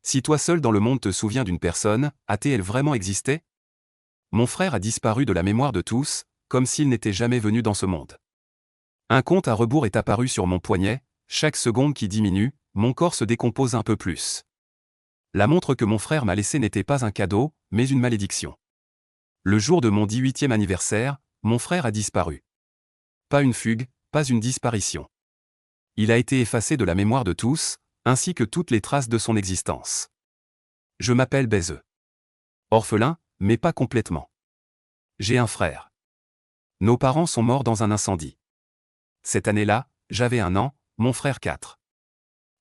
Si toi seul dans le monde te souviens d'une personne, a-t-elle vraiment existé? Mon frère a disparu de la mémoire de tous, comme s'il n'était jamais venu dans ce monde. Un compte à rebours est apparu sur mon poignet, chaque seconde qui diminue, mon corps se décompose un peu plus. La montre que mon frère m'a laissée n'était pas un cadeau, mais une malédiction. Le jour de mon 18e anniversaire, mon frère a disparu. Pas une fugue, pas une disparition. Il a été effacé de la mémoire de tous, ainsi que toutes les traces de son existence. Je m'appelle Bézeux. Orphelin, mais pas complètement. J'ai un frère. Nos parents sont morts dans un incendie. Cette année-là, j'avais 1 an, mon frère 4.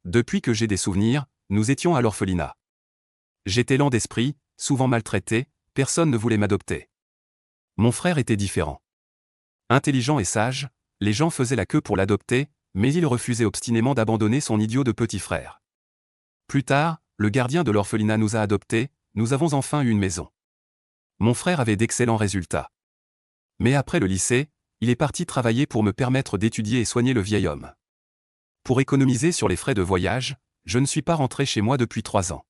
Depuis que j'ai des souvenirs, nous étions à l'orphelinat. J'étais lent d'esprit, souvent maltraité, personne ne voulait m'adopter. Mon frère était différent. Intelligent et sage, les gens faisaient la queue pour l'adopter, mais il refusait obstinément d'abandonner son idiot de petit frère. Plus tard, le gardien de l'orphelinat nous a adoptés, nous avons enfin eu une maison. Mon frère avait d'excellents résultats. Mais après le lycée, il est parti travailler pour me permettre d'étudier et soigner le vieil homme. Pour économiser sur les frais de voyage, je ne suis pas rentré chez moi depuis 3 ans.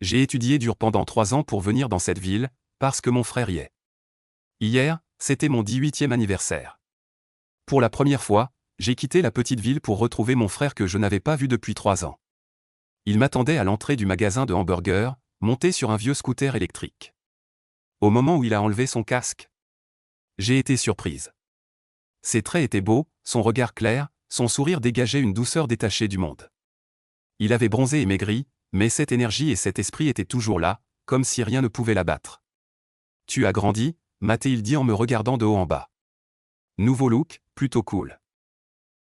J'ai étudié dur pendant 3 ans pour venir dans cette ville, parce que mon frère y est. Hier, c'était mon 18e anniversaire. Pour la première fois, j'ai quitté la petite ville pour retrouver mon frère que je n'avais pas vu depuis 3 ans. Il m'attendait à l'entrée du magasin de hamburgers, monté sur un vieux scooter électrique. Au moment où il a enlevé son casque, j'ai été surprise. Ses traits étaient beaux, son regard clair, son sourire dégageait une douceur détachée du monde. Il avait bronzé et maigri, mais cette énergie et cet esprit étaient toujours là, comme si rien ne pouvait l'abattre. « Tu as grandi » m'a-t-il dit en me regardant de haut en bas. Nouveau look, plutôt cool.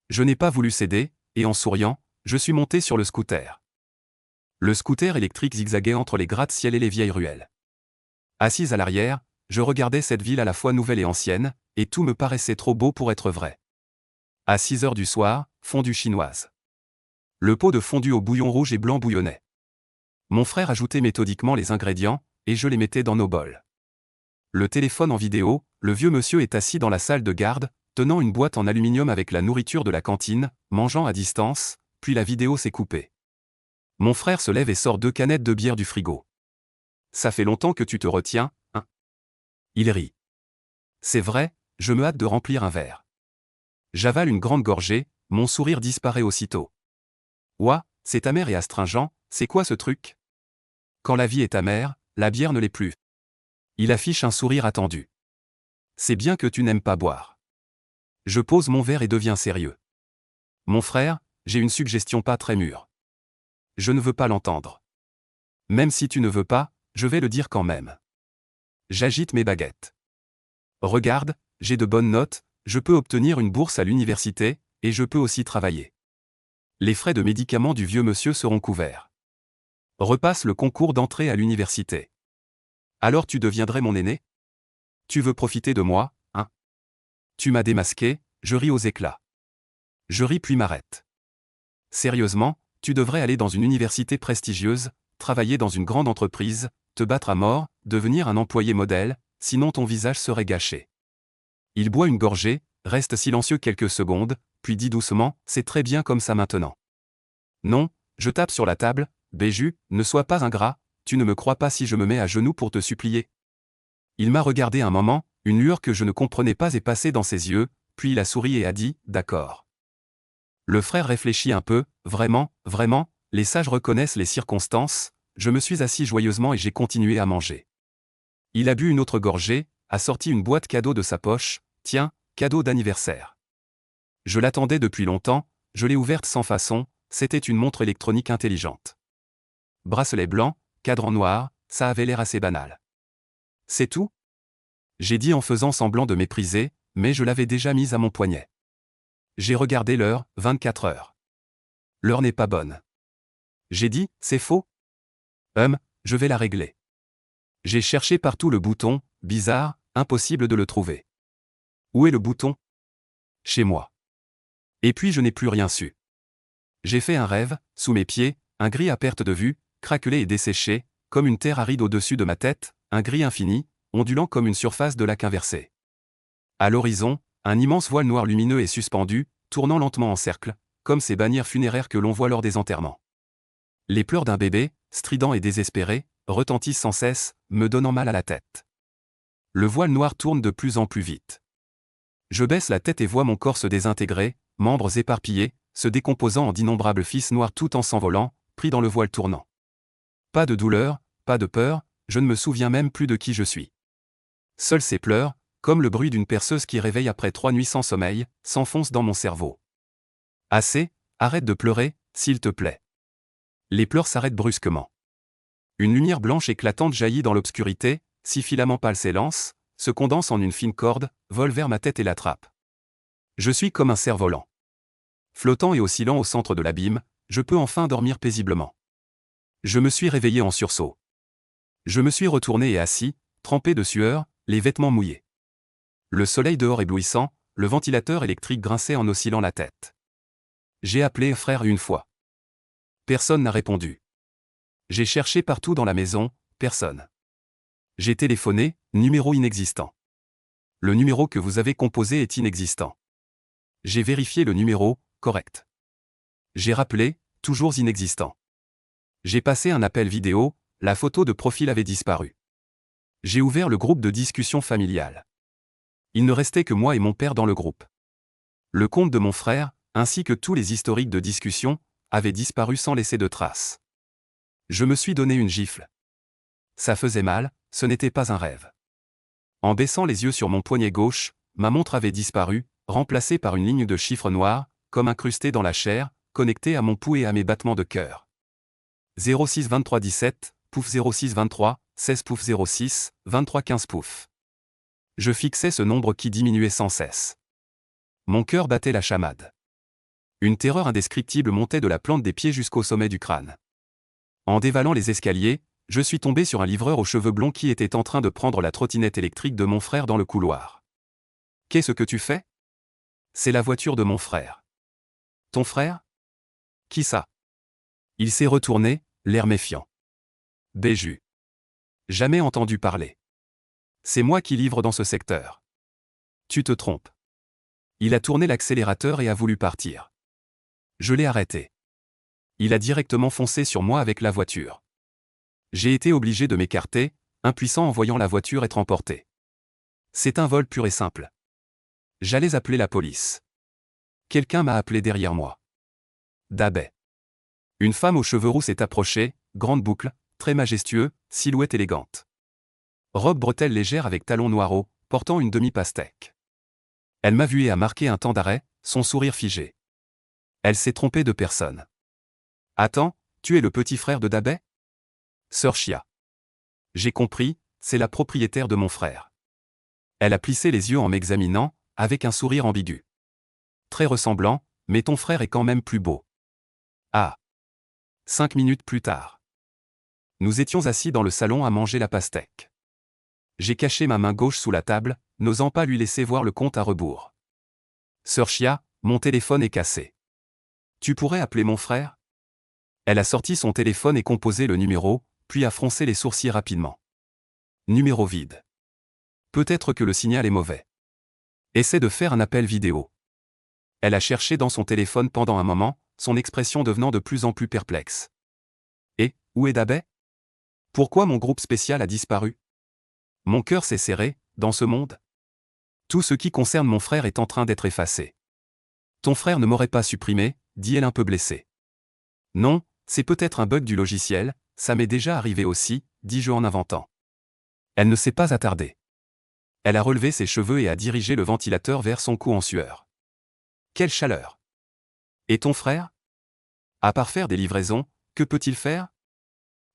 Je n'ai pas voulu céder, et en souriant, je suis monté sur le scooter. Le scooter électrique zigzaguait entre les gratte-ciel et les vieilles ruelles. Assise à l'arrière, je regardais cette ville à la fois nouvelle et ancienne, et tout me paraissait trop beau pour être vrai. À 6 heures du soir, fondue chinoise. Le pot de fondue au bouillon rouge et blanc bouillonnait. Mon frère ajoutait méthodiquement les ingrédients, et je les mettais dans nos bols. Le téléphone en vidéo, le vieux monsieur est assis dans la salle de garde, tenant une boîte en aluminium avec la nourriture de la cantine, mangeant à distance, puis la vidéo s'est coupée. Mon frère se lève et sort 2 canettes de bière du frigo. « Ça fait longtemps que tu te retiens, hein ?» Il rit. C'est vrai, je me hâte de remplir un verre. J'avale une grande gorgée, mon sourire disparaît aussitôt. Ouah, c'est amer et astringent, c'est quoi ce truc? Quand la vie est amère, la bière ne l'est plus. Il affiche un sourire attendu. C'est bien que tu n'aimes pas boire. Je pose mon verre et deviens sérieux. Mon frère, j'ai une suggestion pas très mûre. Je ne veux pas l'entendre. Même si tu ne veux pas, je vais le dire quand même. J'agite mes baguettes. Regarde, j'ai de bonnes notes, je peux obtenir une bourse à l'université, et je peux aussi travailler. Les frais de médicaments du vieux monsieur seront couverts. Repasse le concours d'entrée à l'université. Alors tu deviendrais mon aîné? Tu veux profiter de moi, hein? Tu m'as démasqué, je ris aux éclats. Je ris puis m'arrête. Sérieusement, tu devrais aller dans une université prestigieuse, travailler dans une grande entreprise, te battre à mort, devenir un employé modèle, sinon ton visage serait gâché. Il boit une gorgée, reste silencieux quelques secondes, puis dit doucement, c'est très bien comme ça maintenant. Non, je tape sur la table, Béju, ne sois pas ingrat, tu ne me crois pas si je me mets à genoux pour te supplier. Il m'a regardé un moment, une lueur que je ne comprenais pas est passée dans ses yeux, puis il a souri et a dit, d'accord. Le frère réfléchit un peu, vraiment, les sages reconnaissent les circonstances, je me suis assis joyeusement et j'ai continué à manger. Il a bu une autre gorgée, a sorti une boîte cadeau de sa poche, tiens, cadeau d'anniversaire. Je l'attendais depuis longtemps, je l'ai ouverte sans façon, c'était une montre électronique intelligente. Bracelet blanc, cadran noir, ça avait l'air assez banal. C'est tout? J'ai dit en faisant semblant de mépriser, mais je l'avais déjà mise à mon poignet. J'ai regardé l'heure, 24 heures. L'heure n'est pas bonne. J'ai dit, c'est faux? Je vais la régler. J'ai cherché partout le bouton, bizarre, impossible de le trouver. Où est le bouton? Chez moi. Et puis je n'ai plus rien su. J'ai fait un rêve, sous mes pieds, un gris à perte de vue, craquelé et desséché, comme une terre aride au-dessus de ma tête, un gris infini, ondulant comme une surface de lac inversé. À l'horizon, un immense voile noir lumineux est suspendu, tournant lentement en cercle, comme ces bannières funéraires que l'on voit lors des enterrements. Les pleurs d'un bébé, stridents et désespérés, retentissent sans cesse, me donnant mal à la tête. Le voile noir tourne de plus en plus vite. Je baisse la tête et vois mon corps se désintégrer, membres éparpillés, se décomposant en d'innombrables fils noirs tout en s'envolant, pris dans le voile tournant. Pas de douleur, pas de peur, je ne me souviens même plus de qui je suis. Seuls ces pleurs, comme le bruit d'une perceuse qui réveille après 3 nuits sans sommeil, s'enfoncent dans mon cerveau. Assez, arrête de pleurer, s'il te plaît. Les pleurs s'arrêtent brusquement. Une lumière blanche éclatante jaillit dans l'obscurité, 6 filaments pâles s'élancent, se condensent en une fine corde, volent vers ma tête et l'attrapent. Je suis comme un cerf-volant. Flottant et oscillant au centre de l'abîme, je peux enfin dormir paisiblement. Je me suis réveillé en sursaut. Je me suis retourné et assis, trempé de sueur, les vêtements mouillés. Le soleil dehors éblouissant, le ventilateur électrique grinçait en oscillant la tête. J'ai appelé frère une fois. Personne n'a répondu. J'ai cherché partout dans la maison, personne. J'ai téléphoné, numéro inexistant. Le numéro que vous avez composé est inexistant. J'ai vérifié le numéro, correct. J'ai rappelé, toujours inexistant. J'ai passé un appel vidéo, la photo de profil avait disparu. J'ai ouvert le groupe de discussion familiale. Il ne restait que moi et mon père dans le groupe. Le compte de mon frère, ainsi que tous les historiques de discussion, avaient disparu sans laisser de traces. Je me suis donné une gifle. Ça faisait mal, ce n'était pas un rêve. En baissant les yeux sur mon poignet gauche, ma montre avait disparu, remplacée par une ligne de chiffres noirs, comme incrustée dans la chair, connectée à mon pouls et à mes battements de cœur. 06 23 17, pouf 06 23, 16 pouf 06, 23 15 pouf. Je fixais ce nombre qui diminuait sans cesse. Mon cœur battait la chamade. Une terreur indescriptible montait de la plante des pieds jusqu'au sommet du crâne. En dévalant les escaliers, je suis tombé sur un livreur aux cheveux blonds qui était en train de prendre la trottinette électrique de mon frère dans le couloir. « Qu'est-ce que tu fais ? » ?»« C'est la voiture de mon frère. »« Ton frère ? Qui ça ?» Il s'est retourné, l'air méfiant. « Béju. Jamais entendu parler. C'est moi qui livre dans ce secteur. »« Tu te trompes. » Il a tourné l'accélérateur et a voulu partir. Je l'ai arrêté. Il a directement foncé sur moi avec la voiture. J'ai été obligé de m'écarter, impuissant en voyant la voiture être emportée. C'est un vol pur et simple. J'allais appeler la police. Quelqu'un m'a appelé derrière moi. Dabé. Une femme aux cheveux roux s'est approchée, grande boucle, très majestueux, silhouette élégante. Robe bretelle légère avec talons noireaux, portant une demi-pastèque. Elle m'a vu et a marqué un temps d'arrêt, son sourire figé. Elle s'est trompée de personne. Attends, tu es le petit frère de Dabé ? Sœur Chia. J'ai compris, c'est la propriétaire de mon frère. Elle a plissé les yeux en m'examinant, avec un sourire ambigu. Très ressemblant, mais ton frère est quand même plus beau. Ah. 5 minutes plus tard. Nous étions assis dans le salon à manger la pastèque. J'ai caché ma main gauche sous la table, n'osant pas lui laisser voir le compte à rebours. Sœur Chia, mon téléphone est cassé. Tu pourrais appeler mon frère ? Elle a sorti son téléphone et composé le numéro, puis a froncé les sourcils rapidement. Numéro vide. Peut-être que le signal est mauvais. Essaie de faire un appel vidéo. Elle a cherché dans son téléphone pendant un moment, son expression devenant de plus en plus perplexe. Et, où est Dabé ? Pourquoi mon groupe spécial a disparu ? Mon cœur s'est serré, dans ce monde. Tout ce qui concerne mon frère est en train d'être effacé. Ton frère ne m'aurait pas supprimé, dit-elle un peu blessée. Non, c'est peut-être un bug du logiciel, ça m'est déjà arrivé aussi, dis-je en inventant. Elle ne s'est pas attardée. Elle a relevé ses cheveux et a dirigé le ventilateur vers son cou en sueur. Quelle chaleur ! Et ton frère ? À part faire des livraisons, que peut-il faire ?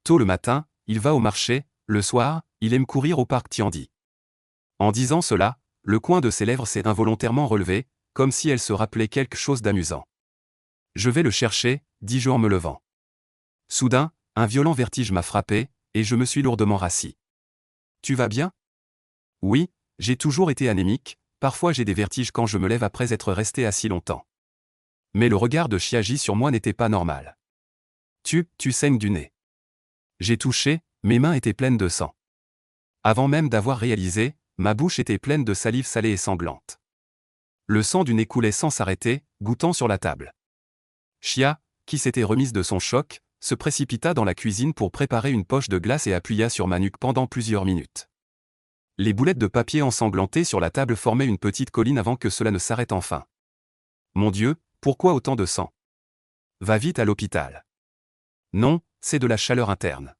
Tôt le matin, il va au marché, le soir, il aime courir au parc Tiandi. En disant cela, le coin de ses lèvres s'est involontairement relevé, comme si elle se rappelait quelque chose d'amusant. Je vais le chercher, dis-je en me levant. Soudain, un violent vertige m'a frappé, et je me suis lourdement rassis. Tu vas bien ? Oui, j'ai toujours été anémique, parfois j'ai des vertiges quand je me lève après être resté assis longtemps. Mais le regard de Chiaji sur moi n'était pas normal. Tu saignes du nez. J'ai touché, mes mains étaient pleines de sang. Avant même d'avoir réalisé, ma bouche était pleine de salive salée et sanglante. Le sang du nez coulait sans s'arrêter, goûtant sur la table. Chia, qui s'était remise de son choc, se précipita dans la cuisine pour préparer une poche de glace et appuya sur ma nuque pendant plusieurs minutes. Les boulettes de papier ensanglantées sur la table formaient une petite colline avant que cela ne s'arrête enfin. Mon Dieu, pourquoi autant de sang? Va vite à l'hôpital. Non, c'est de la chaleur interne.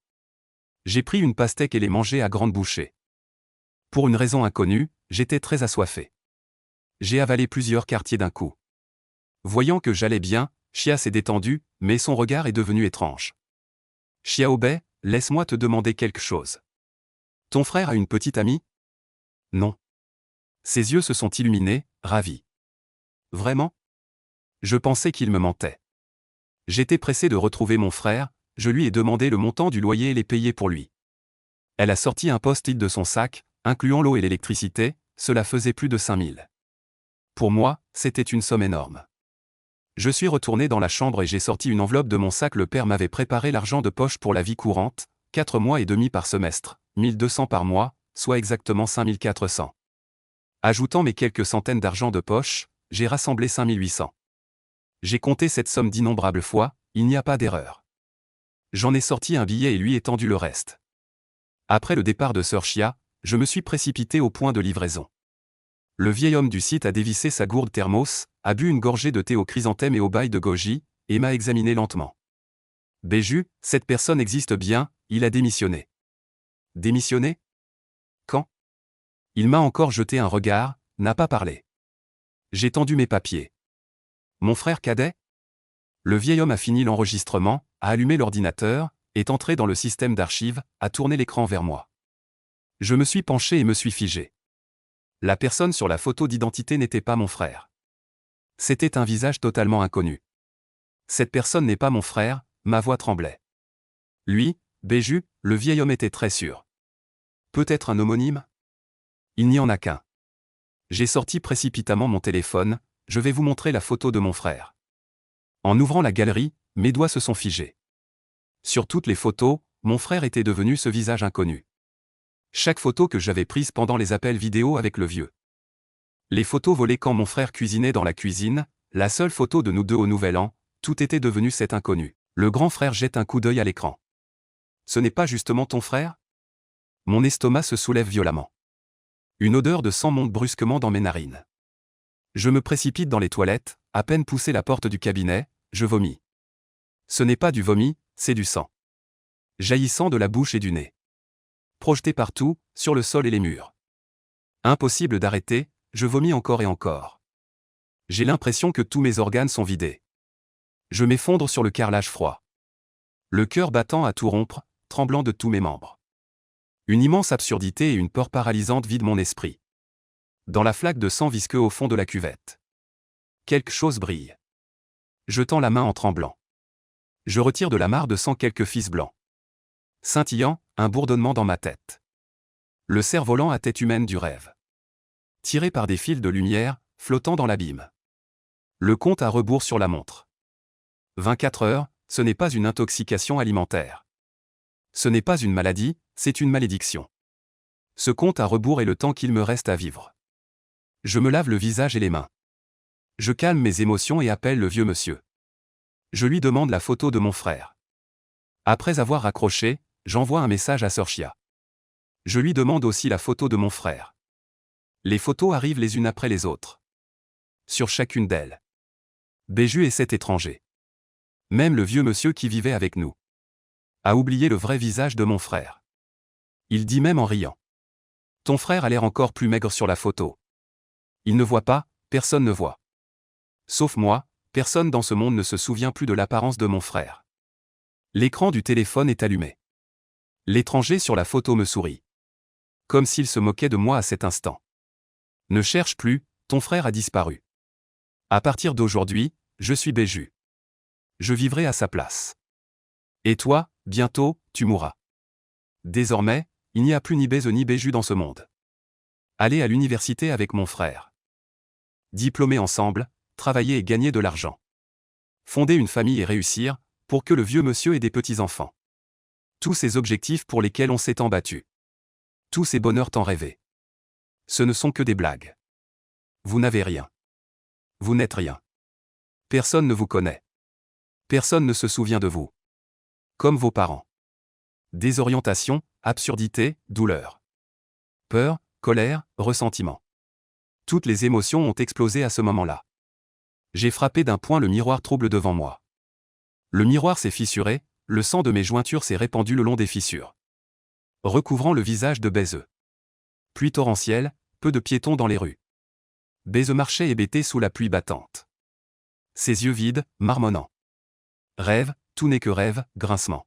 J'ai pris une pastèque et l'ai mangée à grandes bouchées. Pour une raison inconnue, j'étais très assoiffé. J'ai avalé plusieurs quartiers d'un coup. Voyant que j'allais bien, Chia s'est détendu, mais son regard est devenu étrange. Xiaobei, laisse-moi te demander quelque chose. Ton frère a une petite amie? Non. Ses yeux se sont illuminés, ravis. Vraiment? Je pensais qu'il me mentait. J'étais pressé de retrouver mon frère, je lui ai demandé le montant du loyer et l'ai payé pour lui. Elle a sorti un post-it de son sac, incluant l'eau et l'électricité, cela faisait plus de 5000. Pour moi, c'était une somme énorme. Je suis retourné dans la chambre et j'ai sorti une enveloppe de mon sac. Le père m'avait préparé l'argent de poche pour la vie courante, 4 mois et demi par semestre, 1200 par mois, soit exactement 5400. Ajoutant mes quelques centaines d'argent de poche, j'ai rassemblé 5800. J'ai compté cette somme d'innombrables fois, il n'y a pas d'erreur. J'en ai sorti un billet et lui ai tendu le reste. Après le départ de Sœur Chia, je me suis précipité au point de livraison. Le vieil homme du site a dévissé sa gourde thermos, a bu une gorgée de thé aux chrysanthèmes et au bail de goji, et m'a examiné lentement. Béju, cette personne existe bien, il a démissionné. Démissionné? Quand? Il m'a encore jeté un regard, n'a pas parlé. J'ai tendu mes papiers. Mon frère cadet? Le vieil homme a fini l'enregistrement, a allumé l'ordinateur, est entré dans le système d'archives, a tourné l'écran vers moi. Je me suis penché et me suis figé. La personne sur la photo d'identité n'était pas mon frère. C'était un visage totalement inconnu. Cette personne n'est pas mon frère, ma voix tremblait. Lui, Béju, le vieil homme était très sûr. Peut-être un homonyme? Il n'y en a qu'un. J'ai sorti précipitamment mon téléphone, je vais vous montrer la photo de mon frère. En ouvrant la galerie, mes doigts se sont figés. Sur toutes les photos, mon frère était devenu ce visage inconnu. Chaque photo que j'avais prise pendant les appels vidéo avec le vieux. Les photos volées quand mon frère cuisinait dans la cuisine, la seule photo de nous deux au Nouvel An, tout était devenu cet inconnu. Le grand frère jette un coup d'œil à l'écran. Ce n'est pas justement ton frère? Mon estomac se soulève violemment. Une odeur de sang monte brusquement dans mes narines. Je me précipite dans les toilettes, à peine poussé la porte du cabinet, je vomis. Ce n'est pas du vomi, c'est du sang. Jaillissant de la bouche et du nez. Projeté partout, sur le sol et les murs. Impossible d'arrêter, je vomis encore et encore. J'ai l'impression que tous mes organes sont vidés. Je m'effondre sur le carrelage froid. Le cœur battant à tout rompre, tremblant de tous mes membres. Une immense absurdité et une peur paralysante vident mon esprit. Dans la flaque de sang visqueux au fond de la cuvette. Quelque chose brille. Je tends la main en tremblant. Je retire de la mare de sang quelques fils blancs. Scintillant, un bourdonnement dans ma tête. Le cerf-volant à tête humaine du rêve. Tiré par des fils de lumière, flottant dans l'abîme. Le compte à rebours sur la montre. 24 heures, ce n'est pas une intoxication alimentaire. Ce n'est pas une maladie, c'est une malédiction. Ce compte à rebours est le temps qu'il me reste à vivre. Je me lave le visage et les mains. Je calme mes émotions et appelle le vieux monsieur. Je lui demande la photo de mon frère. Après avoir raccroché, j'envoie un message à Sœur Chia. Je lui demande aussi la photo de mon frère. Les photos arrivent les unes après les autres. Sur chacune d'elles. Béju et cet étranger. Même le vieux monsieur qui vivait avec nous. A oublié le vrai visage de mon frère. Il dit même en riant. Ton frère a l'air encore plus maigre sur la photo. Il ne voit pas, personne ne voit. Sauf moi, personne dans ce monde ne se souvient plus de l'apparence de mon frère. L'écran du téléphone est allumé. L'étranger sur la photo me sourit. Comme s'il se moquait de moi à cet instant. Ne cherche plus, ton frère a disparu. À partir d'aujourd'hui, je suis Béju. Je vivrai à sa place. Et toi, bientôt, tu mourras. Désormais, il n'y a plus ni Béze ni Béju dans ce monde. Aller à l'université avec mon frère. Diplômer ensemble, travailler et gagner de l'argent. Fonder une famille et réussir, pour que le vieux monsieur ait des petits-enfants. Tous ces objectifs pour lesquels on s'est tant battu. Tous ces bonheurs tant rêvés. Ce ne sont que des blagues. Vous n'avez rien. Vous n'êtes rien. Personne ne vous connaît. Personne ne se souvient de vous. Comme vos parents. Désorientation, absurdité, douleur. Peur, colère, ressentiment. Toutes les émotions ont explosé à ce moment-là. J'ai frappé d'un poing le miroir trouble devant moi. Le miroir s'est fissuré, le sang de mes jointures s'est répandu le long des fissures, recouvrant le visage de Baise. Pluie torrentielle, peu de piétons dans les rues. Baise marchait hébété sous la pluie battante. Ses yeux vides, marmonnant. Rêve, tout n'est que rêve, grincement.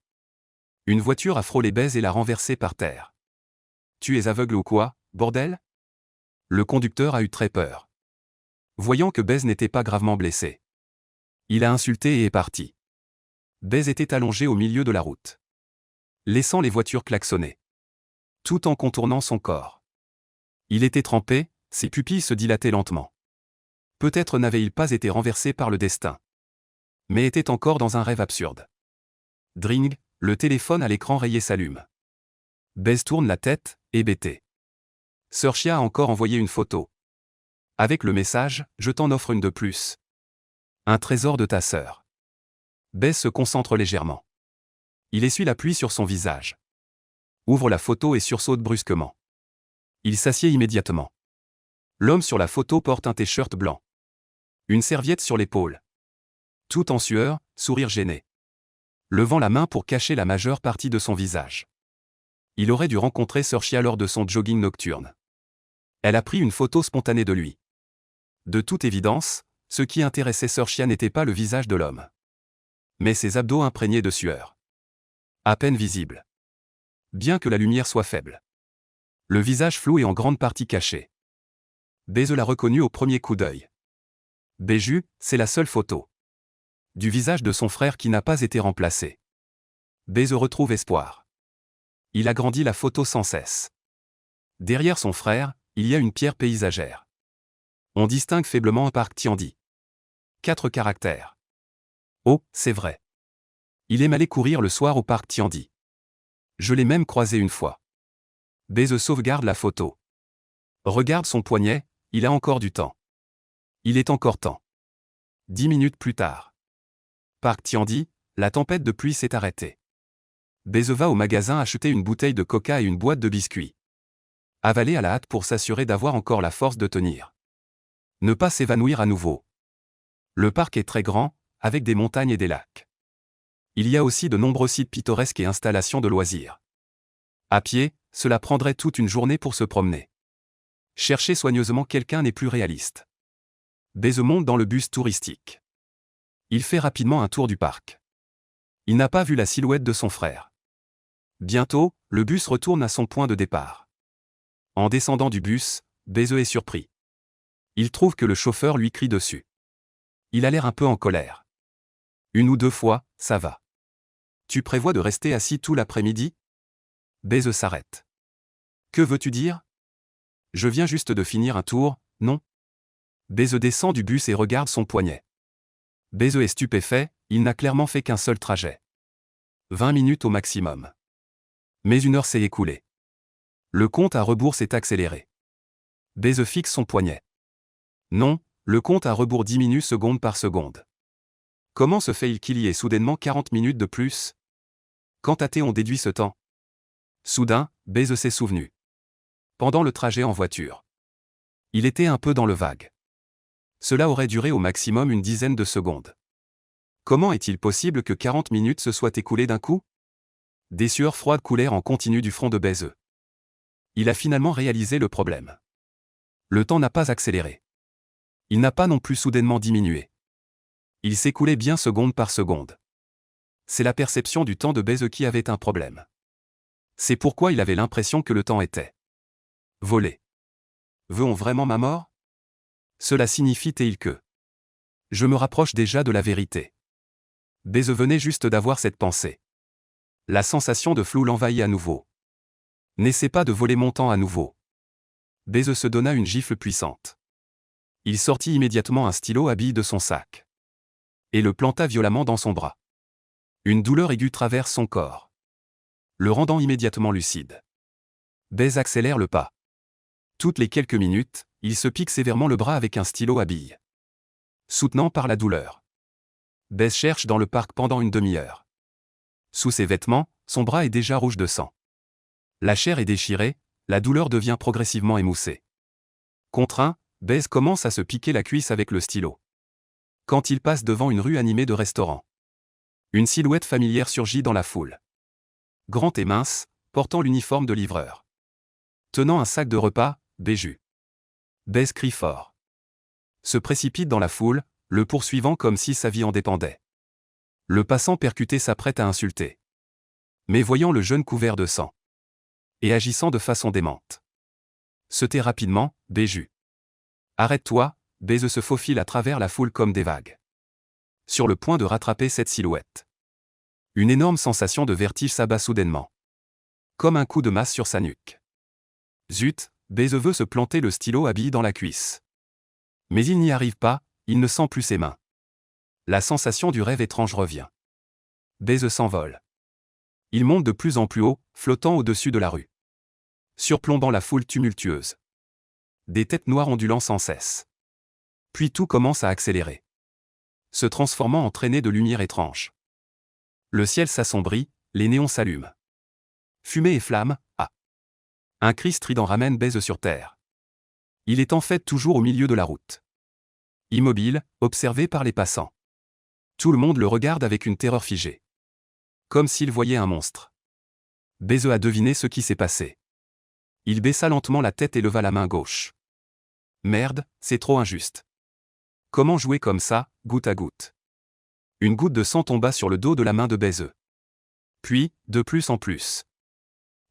Une voiture a frôlé Baise et l'a renversé par terre. Tu es aveugle ou quoi, bordel? Le conducteur a eu très peur. Voyant que Baise n'était pas gravement blessé. Il a insulté et est parti. Baise était allongé au milieu de la route, laissant les voitures klaxonner, tout en contournant son corps. Il était trempé, ses pupilles se dilataient lentement. Peut-être n'avait-il pas été renversé par le destin, mais était encore dans un rêve absurde. Dring, le téléphone à l'écran rayé s'allume. Baise tourne la tête, hébété. Sir Chia a encore envoyé une photo. Avec le message, je t'en offre une de plus. Un trésor de ta sœur. Baise se concentre légèrement. Il essuie la pluie sur son visage. Ouvre la photo et sursaute brusquement. Il s'assied immédiatement. L'homme sur la photo porte un t-shirt blanc. Une serviette sur l'épaule. Tout en sueur, sourire gêné. Levant la main pour cacher la majeure partie de son visage. Il aurait dû rencontrer Sir Chia lors de son jogging nocturne. Elle a pris une photo spontanée de lui. De toute évidence, ce qui intéressait Sir Chia n'était pas le visage de l'homme, mais ses abdos imprégnés de sueur. À peine visibles. Bien que la lumière soit faible. Le visage flou et en grande partie caché. Baise l'a reconnu au premier coup d'œil. Béju, c'est la seule photo du visage de son frère qui n'a pas été remplacé. Baise retrouve espoir. Il agrandit la photo sans cesse. Derrière son frère, il y a une pierre paysagère. On distingue faiblement un parc Tiandi. 4 caractères. Oh, c'est vrai. Il aime aller courir le soir au parc Tiandi. Je l'ai même croisé une fois. Baise sauvegarde la photo. Regarde son poignet, il a encore du temps. Il est encore temps. 10 minutes plus tard. Parc Tiandi, la tempête de pluie s'est arrêtée. Baise va au magasin acheter une bouteille de coca et une boîte de biscuits. Avaler à la hâte pour s'assurer d'avoir encore la force de tenir. Ne pas s'évanouir à nouveau. Le parc est très grand, avec des montagnes et des lacs. Il y a aussi de nombreux sites pittoresques et installations de loisirs. À pied, cela prendrait toute une journée pour se promener. Chercher soigneusement quelqu'un n'est plus réaliste. Baise monte dans le bus touristique. Il fait rapidement un tour du parc. Il n'a pas vu la silhouette de son frère. Bientôt, le bus retourne à son point de départ. En descendant du bus, Baise est surpris. Il trouve que le chauffeur lui crie dessus. Il a l'air un peu en colère. Une ou deux fois, ça va. Tu prévois de rester assis tout l'après-midi? Baise s'arrête. Que veux-tu dire? Je viens juste de finir un tour, non? Baise descend du bus et regarde son poignet. Baise est stupéfait, il n'a clairement fait qu'un seul trajet. 20 minutes au maximum. Mais une heure s'est écoulée. Le compte à rebours s'est accéléré. Baise fixe son poignet. Non, le compte à rebours diminue seconde par seconde. Comment se fait-il qu'il y ait soudainement 40 minutes de plus? Quand a-t-on déduit ce temps? Soudain, Baise s'est souvenu. Pendant le trajet en voiture. Il était un peu dans le vague. Cela aurait duré au maximum une dizaine de secondes. Comment est-il possible que 40 minutes se soient écoulées d'un coup? Des sueurs froides coulèrent en continu du front de Baise. Il a finalement réalisé le problème. Le temps n'a pas accéléré. Il n'a pas non plus soudainement diminué. Il s'écoulait bien seconde par seconde. C'est la perception du temps de Baise qui avait un problème. C'est pourquoi il avait l'impression que le temps était volé. Veut-on vraiment ma mort? Cela signifie-t-il que je me rapproche déjà de la vérité? Baise venait juste d'avoir cette pensée. La sensation de flou l'envahit à nouveau. N'essaie pas de voler mon temps à nouveau. Baise se donna une gifle puissante. Il sortit immédiatement un stylo à billes de son sac. Et le planta violemment dans son bras. Une douleur aiguë traverse son corps, le rendant immédiatement lucide. Baise accélère le pas. Toutes les quelques minutes, il se pique sévèrement le bras avec un stylo à billes. Soutenant par la douleur. Baise cherche dans le parc pendant une demi-heure. Sous ses vêtements, son bras est déjà rouge de sang. La chair est déchirée, la douleur devient progressivement émoussée. Contraint, Baise commence à se piquer la cuisse avec le stylo. Quand il passe devant une rue animée de restaurants, une silhouette familière surgit dans la foule. Grand et mince, portant l'uniforme de livreur. Tenant un sac de repas, Béju. Baise crie fort. Se précipite dans la foule, le poursuivant comme si sa vie en dépendait. Le passant percuté s'apprête à insulter. Mais voyant le jeune couvert de sang, et agissant de façon démente, se tait rapidement, Béju. Arrête-toi, Baise se faufile à travers la foule comme des vagues. Sur le point de rattraper cette silhouette. Une énorme sensation de vertige s'abat soudainement. Comme un coup de masse sur sa nuque. Zut, Baise veut se planter le stylo habillé dans la cuisse. Mais il n'y arrive pas, il ne sent plus ses mains. La sensation du rêve étrange revient. Baise s'envole. Il monte de plus en plus haut, flottant au-dessus de la rue. Surplombant la foule tumultueuse. Des têtes noires ondulant sans cesse. Puis tout commence à accélérer. Se transformant en traînées de lumière étrange. Le ciel s'assombrit, les néons s'allument. Fumée et flammes, ah. Un cri strident ramène Baise sur terre. Il est en fait toujours au milieu de la route. Immobile, observé par les passants. Tout le monde le regarde avec une terreur figée. Comme s'il voyait un monstre. Baise a deviné ce qui s'est passé. Il baissa lentement la tête et leva la main gauche. Merde, c'est trop injuste. Comment jouer comme ça, goutte à goutte? Une goutte de sang tomba sur le dos de la main de Baise. Puis, de plus en plus.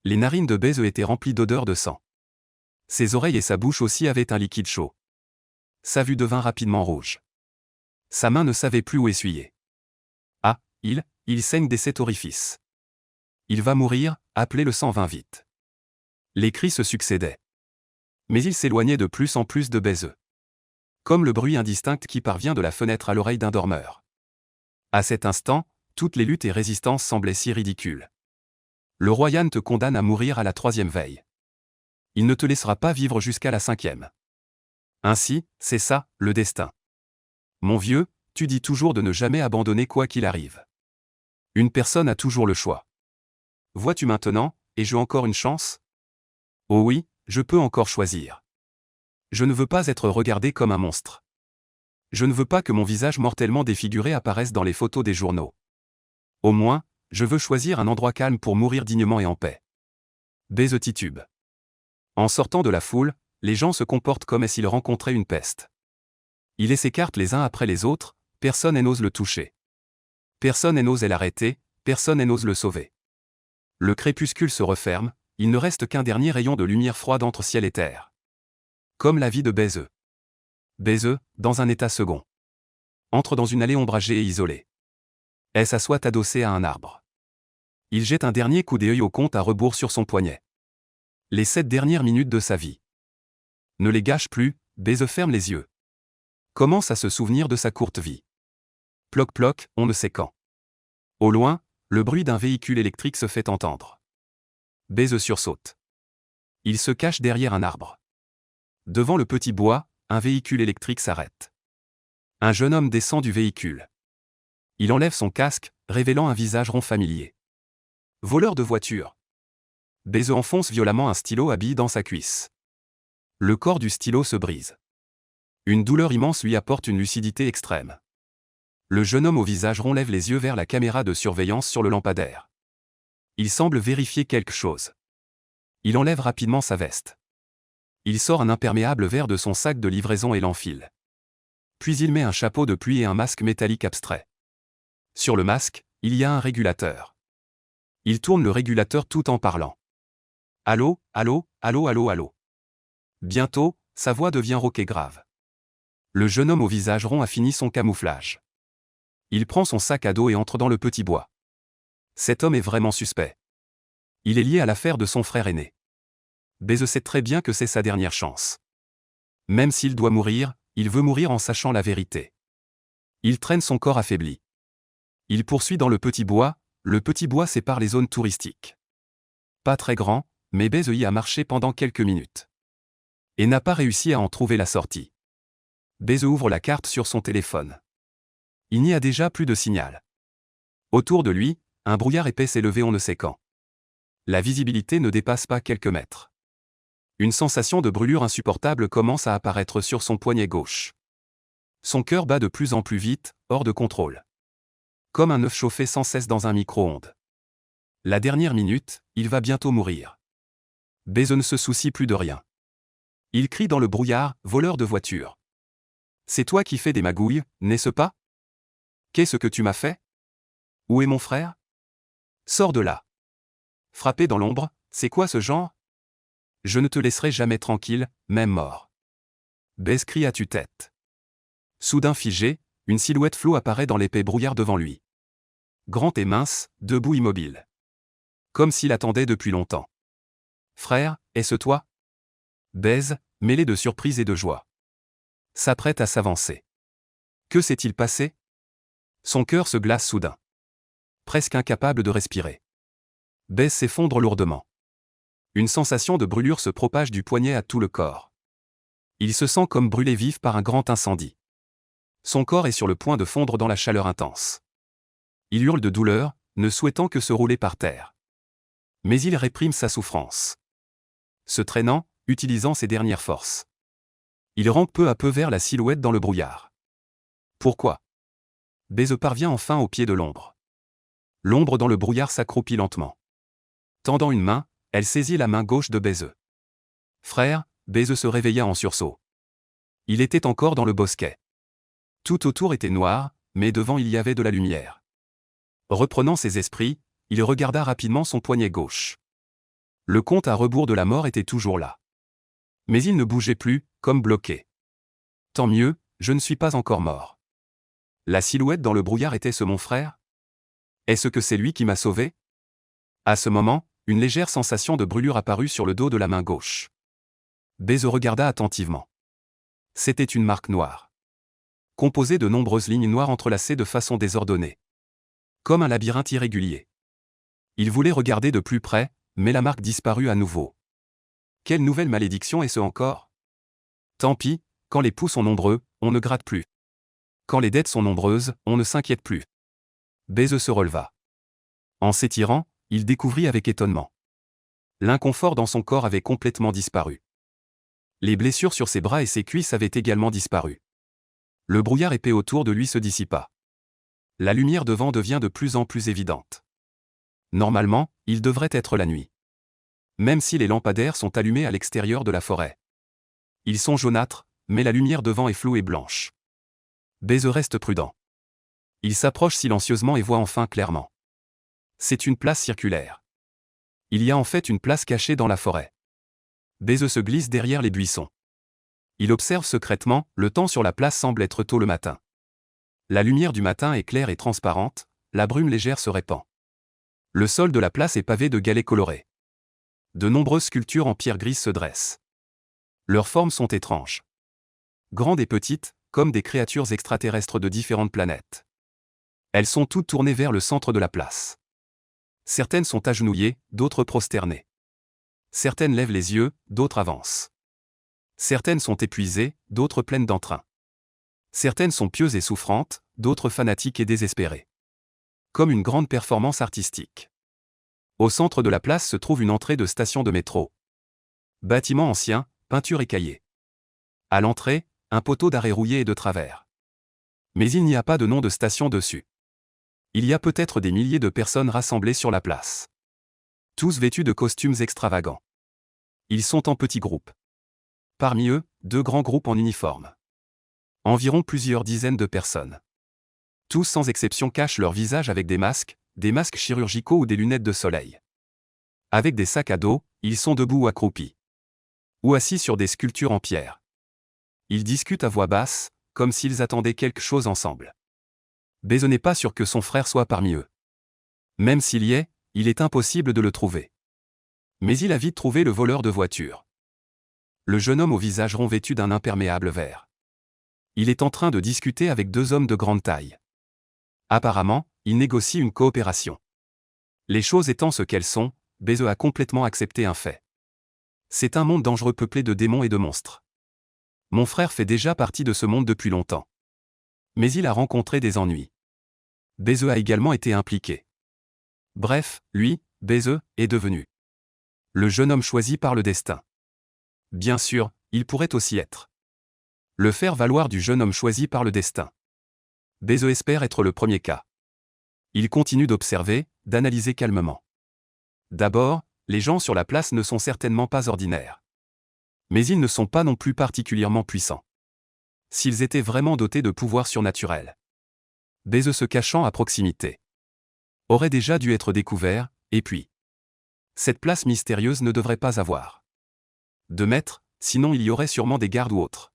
Les narines de Baise étaient remplies d'odeur de sang. Ses oreilles et sa bouche aussi avaient un liquide chaud. Sa vue devint rapidement rouge. Sa main ne savait plus où essuyer. Ah, il saigne des 7 orifices. Il va mourir, appelez le 120 vite. Les cris se succédaient. Mais il s'éloignait de plus en plus de Baise. Comme le bruit indistinct qui parvient de la fenêtre à l'oreille d'un dormeur. À cet instant, toutes les luttes et résistances semblaient si ridicules. Le roi Yan te condamne à mourir à la 3e veille. Il ne te laissera pas vivre jusqu'à la 5e. Ainsi, c'est ça, le destin. Mon vieux, tu dis toujours de ne jamais abandonner quoi qu'il arrive. Une personne a toujours le choix. Vois-tu maintenant, ai-je encore une chance? Oh oui, je peux encore choisir. Je ne veux pas être regardé comme un monstre. Je ne veux pas que mon visage mortellement défiguré apparaisse dans les photos des journaux. Au moins, je veux choisir un endroit calme pour mourir dignement et en paix. Baise titube. En sortant de la foule, les gens se comportent comme s'ils rencontraient une peste. Ils s'écartent les uns après les autres, personne n'ose le toucher. Personne n'ose l'arrêter, personne n'ose le sauver. Le crépuscule se referme, il ne reste qu'un dernier rayon de lumière froide entre ciel et terre. Comme la vie de Baise. Baise, dans un état second. Entre dans une allée ombragée et isolée. Elle s'assoit adossée à un arbre. Il jette un dernier coup d'œil au compte à rebours sur son poignet. Les 7 dernières minutes de sa vie. Ne les gâche plus, Baise ferme les yeux. Commence à se souvenir de sa courte vie. Ploc ploc, on ne sait quand. Au loin, le bruit d'un véhicule électrique se fait entendre. Baise sursaute. Il se cache derrière un arbre. Devant le petit bois, un véhicule électrique s'arrête. Un jeune homme descend du véhicule. Il enlève son casque, révélant un visage rond familier. Voleur de voiture. Baise enfonce violemment un stylo habillé dans sa cuisse. Le corps du stylo se brise. Une douleur immense lui apporte une lucidité extrême. Le jeune homme au visage rond lève les yeux vers la caméra de surveillance sur le lampadaire. Il semble vérifier quelque chose. Il enlève rapidement sa veste. Il sort un imperméable vert de son sac de livraison et l'enfile. Puis il met un chapeau de pluie et un masque métallique abstrait. Sur le masque, il y a un régulateur. Il tourne le régulateur tout en parlant. Allô, allô, allô, allô, allô. Bientôt, sa voix devient rauque et grave. Le jeune homme au visage rond a fini son camouflage. Il prend son sac à dos et entre dans le petit bois. Cet homme est vraiment suspect. Il est lié à l'affaire de son frère aîné. Baise sait très bien que c'est sa dernière chance. Même s'il doit mourir, il veut mourir en sachant la vérité. Il traîne son corps affaibli. Il poursuit dans le petit bois sépare les zones touristiques. Pas très grand, mais Baise y a marché pendant quelques minutes. Et n'a pas réussi à en trouver la sortie. Baise ouvre la carte sur son téléphone. Il n'y a déjà plus de signal. Autour de lui, un brouillard épais s'est levé on ne sait quand. La visibilité ne dépasse pas quelques mètres. Une sensation de brûlure insupportable commence à apparaître sur son poignet gauche. Son cœur bat de plus en plus vite, hors de contrôle. Comme un œuf chauffé sans cesse dans un micro-ondes. La dernière minute, il va bientôt mourir. Beze ne se soucie plus de rien. Il crie dans le brouillard, « Voleur de voiture. C'est toi qui fais des magouilles, n'est-ce pas? Qu'est-ce que tu m'as fait? Où est mon frère? Sors de là. Frappé dans l'ombre, c'est quoi ce genre? Je ne te laisserai jamais tranquille, même mort. » Beze crie à tue-tête. Soudain figé, une silhouette floue apparaît dans l'épais brouillard devant lui. Grand et mince, debout immobile. Comme s'il attendait depuis longtemps. « Frère, est-ce toi? » Beze, mêlé de surprise et de joie. S'apprête à s'avancer. Que s'est-il passé? Son cœur se glace soudain. Presque incapable de respirer. Beze s'effondre lourdement. Une sensation de brûlure se propage du poignet à tout le corps. Il se sent comme brûlé vif par un grand incendie. Son corps est sur le point de fondre dans la chaleur intense. Il hurle de douleur, ne souhaitant que se rouler par terre. Mais il réprime sa souffrance. Se traînant, utilisant ses dernières forces. Il rampe peu à peu vers la silhouette dans le brouillard. Pourquoi? Beze parvient enfin au pied de l'ombre. L'ombre dans le brouillard s'accroupit lentement. Tendant une main, elle saisit la main gauche de Beze. Frère, Beze se réveilla en sursaut. Il était encore dans le bosquet. Tout autour était noir, mais devant il y avait de la lumière. Reprenant ses esprits, il regarda rapidement son poignet gauche. Le compte à rebours de la mort était toujours là. Mais il ne bougeait plus, comme bloqué. Tant mieux, je ne suis pas encore mort. La silhouette dans le brouillard était-ce mon frère? Est-ce que c'est lui qui m'a sauvé? À ce moment, une légère sensation de brûlure apparut sur le dos de la main gauche. Beze regarda attentivement. C'était une marque noire. Composée de nombreuses lignes noires entrelacées de façon désordonnée. Comme un labyrinthe irrégulier. Il voulait regarder de plus près, mais la marque disparut à nouveau. Quelle nouvelle malédiction est-ce encore? Tant pis, quand les poux sont nombreux, on ne gratte plus. Quand les dettes sont nombreuses, on ne s'inquiète plus. Beze se releva. En s'étirant, il découvrit avec étonnement. L'inconfort dans son corps avait complètement disparu. Les blessures sur ses bras et ses cuisses avaient également disparu. Le brouillard épais autour de lui se dissipa. La lumière devant devient de plus en plus évidente. Normalement, il devrait être la nuit. Même si les lampadaires sont allumés à l'extérieur de la forêt. Ils sont jaunâtres, mais la lumière devant est floue et blanche. Beze reste prudent. Il s'approche silencieusement et voit enfin clairement. C'est une place circulaire. Il y a en fait une place cachée dans la forêt. Beze se glisse derrière les buissons. Il observe secrètement, le temps sur la place semble être tôt le matin. La lumière du matin est claire et transparente, la brume légère se répand. Le sol de la place est pavé de galets colorés. De nombreuses sculptures en pierre grise se dressent. Leurs formes sont étranges. Grandes et petites, comme des créatures extraterrestres de différentes planètes. Elles sont toutes tournées vers le centre de la place. Certaines sont agenouillées, d'autres prosternées. Certaines lèvent les yeux, d'autres avancent. Certaines sont épuisées, d'autres pleines d'entrain. Certaines sont pieuses et souffrantes, d'autres fanatiques et désespérées. Comme une grande performance artistique. Au centre de la place se trouve une entrée de station de métro. Bâtiment ancien, peinture écaillée. À l'entrée, un poteau d'arrêt rouillé et de travers. Mais il n'y a pas de nom de station dessus. Il y a peut-être des milliers de personnes rassemblées sur la place. Tous vêtus de costumes extravagants. Ils sont en petits groupes. Parmi eux, 2 grands groupes en uniforme. Environ plusieurs dizaines de personnes. Tous sans exception cachent leur visage avec des masques chirurgicaux ou des lunettes de soleil. Avec des sacs à dos, ils sont debout ou accroupis. Ou assis sur des sculptures en pierre. Ils discutent à voix basse, comme s'ils attendaient quelque chose ensemble. Beze n'est pas sûr que son frère soit parmi eux. Même s'il y est, il est impossible de le trouver. Mais il a vite trouvé le voleur de voiture. Le jeune homme au visage rond vêtu d'un imperméable vert. Il est en train de discuter avec 2 hommes de grande taille. Apparemment, ils négocient une coopération. Les choses étant ce qu'elles sont, Beze a complètement accepté un fait. C'est un monde dangereux peuplé de démons et de monstres. Mon frère fait déjà partie de ce monde depuis longtemps. Mais il a rencontré des ennuis. Beze a également été impliqué. Bref, lui, Beze, est devenu le jeune homme choisi par le destin. Bien sûr, il pourrait aussi être le faire-valoir du jeune homme choisi par le destin. Beze espère être le premier cas. Il continue d'observer, d'analyser calmement. D'abord, les gens sur la place ne sont certainement pas ordinaires. Mais ils ne sont pas non plus particulièrement puissants. S'ils étaient vraiment dotés de pouvoirs surnaturels, Beze se cachant à proximité aurait déjà dû être découvert, et puis cette place mystérieuse ne devrait pas avoir de maître, sinon il y aurait sûrement des gardes ou autres.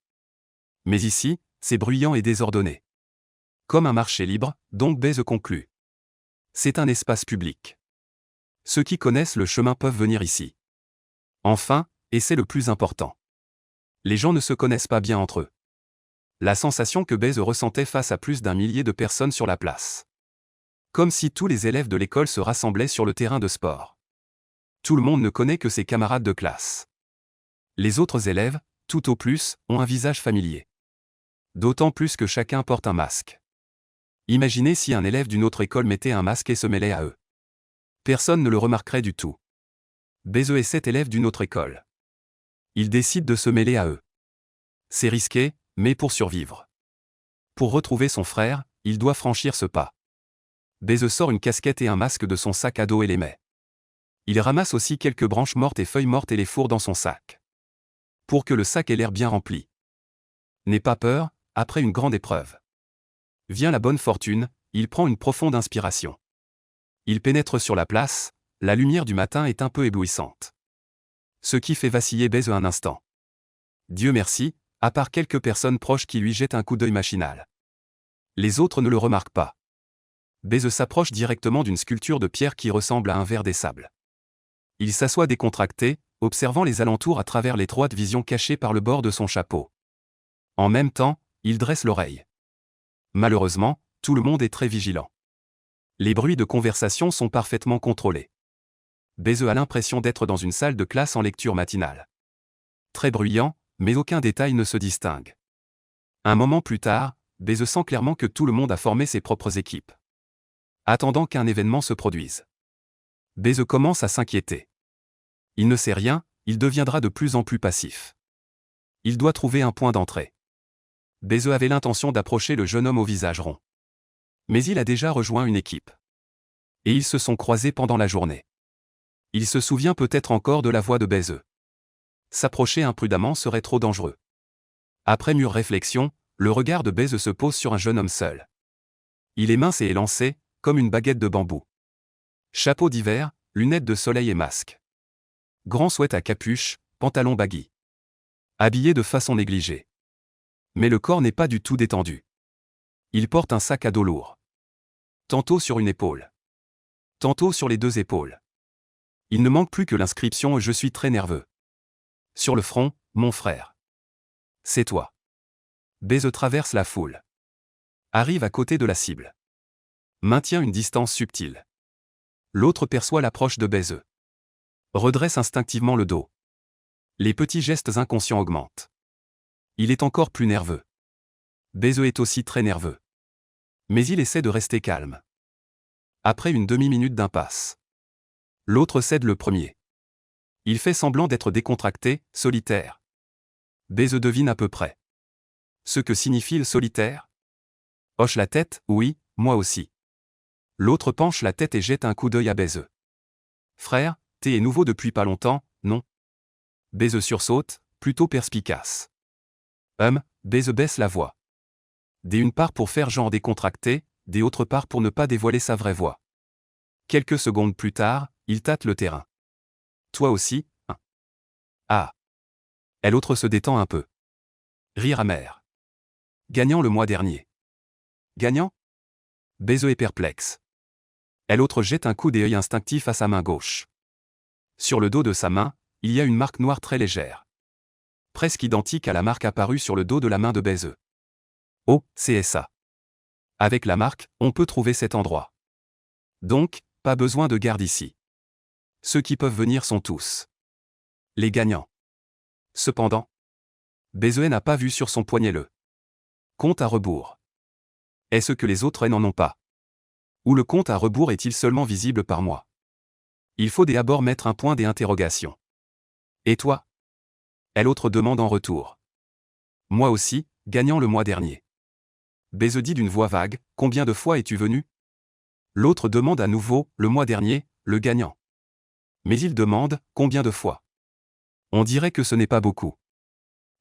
Mais ici, c'est bruyant et désordonné. Comme un marché libre, donc Beze conclut. C'est un espace public. Ceux qui connaissent le chemin peuvent venir ici. Enfin, et c'est le plus important, les gens ne se connaissent pas bien entre eux. La sensation que Beze ressentait face à plus d'un millier de personnes sur la place. Comme si tous les élèves de l'école se rassemblaient sur le terrain de sport. Tout le monde ne connaît que ses camarades de classe. Les autres élèves, tout au plus, ont un visage familier. D'autant plus que chacun porte un masque. Imaginez si un élève d'une autre école mettait un masque et se mêlait à eux. Personne ne le remarquerait du tout. Beze est cet élève d'une autre école. Il décide de se mêler à eux. C'est risqué, mais pour survivre. Pour retrouver son frère, il doit franchir ce pas. Beze sort une casquette et un masque de son sac à dos et les met. Il ramasse aussi quelques branches mortes et feuilles mortes et les fourre dans son sac. Pour que le sac ait l'air bien rempli. N'aie pas peur, après une grande épreuve. Vient la bonne fortune, il prend une profonde inspiration. Il pénètre sur la place, la lumière du matin est un peu éblouissante. Ce qui fait vaciller Beze un instant. Dieu merci, à part quelques personnes proches qui lui jettent un coup d'œil machinal. Les autres ne le remarquent pas. Beze s'approche directement d'une sculpture de pierre qui ressemble à un ver des sables. Il s'assoit décontracté, observant les alentours à travers l'étroite vision cachée par le bord de son chapeau. En même temps, il dresse l'oreille. Malheureusement, tout le monde est très vigilant. Les bruits de conversation sont parfaitement contrôlés. Beze a l'impression d'être dans une salle de classe en lecture matinale. Très bruyant, mais aucun détail ne se distingue. Un moment plus tard, Beze sent clairement que tout le monde a formé ses propres équipes. Attendant qu'un événement se produise. Beze commence à s'inquiéter. Il ne sait rien, il deviendra de plus en plus passif. Il doit trouver un point d'entrée. Beze avait l'intention d'approcher le jeune homme au visage rond. Mais il a déjà rejoint une équipe. Et ils se sont croisés pendant la journée. Il se souvient peut-être encore de la voix de Beze. S'approcher imprudemment serait trop dangereux. Après mûre réflexion, le regard de Beze se pose sur un jeune homme seul. Il est mince et élancé, comme une baguette de bambou. Chapeau d'hiver, lunettes de soleil et masque. Grand sweat à capuche, pantalon baggy. Habillé de façon négligée. Mais le corps n'est pas du tout détendu. Il porte un sac à dos lourd. Tantôt sur une épaule. Tantôt sur les deux épaules. Il ne manque plus que l'inscription « Je suis très nerveux ». Sur le front, mon frère. C'est toi. Beze traverse la foule. Arrive à côté de la cible. Maintient une distance subtile. L'autre perçoit l'approche de Beze. Redresse instinctivement le dos. Les petits gestes inconscients augmentent. Il est encore plus nerveux. Beze est aussi très nerveux. Mais il essaie de rester calme. Après une demi-minute d'impasse. L'autre cède le premier. Il fait semblant d'être décontracté, solitaire. Beze devine à peu près ce que signifie le solitaire. Hoche la tête, oui, moi aussi. L'autre penche la tête et jette un coup d'œil à Beze. Frère, t'es nouveau depuis pas longtemps, non? Beze sursaute, plutôt perspicace. Beze baisse la voix. D'une part pour faire genre décontracté, d'autre part pour ne pas dévoiler sa vraie voix. Quelques secondes plus tard, il tâte le terrain. Toi aussi, hein? Ah. Et l'autre se détend un peu. Rire amer. Gagnant le mois dernier. Gagnant? Beze est perplexe. Et l'autre jette un coup d'œil instinctif à sa main gauche. Sur le dos de sa main, il y a une marque noire très légère. Presque identique à la marque apparue sur le dos de la main de Beze. Oh, c'est ça. Avec la marque, on peut trouver cet endroit. Donc, pas besoin de garde ici. Ceux qui peuvent venir sont tous les gagnants. Cependant, Beze n'a pas vu sur son poignet le compte à rebours. Est-ce que les autres n'en ont pas? Ou le compte à rebours est-il seulement visible par moi? Il faut d'abord mettre un point d'interrogation. Et toi? Elle autre demande en retour. Moi aussi, gagnant le mois dernier. Baise dit d'une voix vague, combien de fois es-tu venu? L'autre demande à nouveau, le mois dernier, le gagnant. Mais il demande, combien de fois? On dirait que ce n'est pas beaucoup.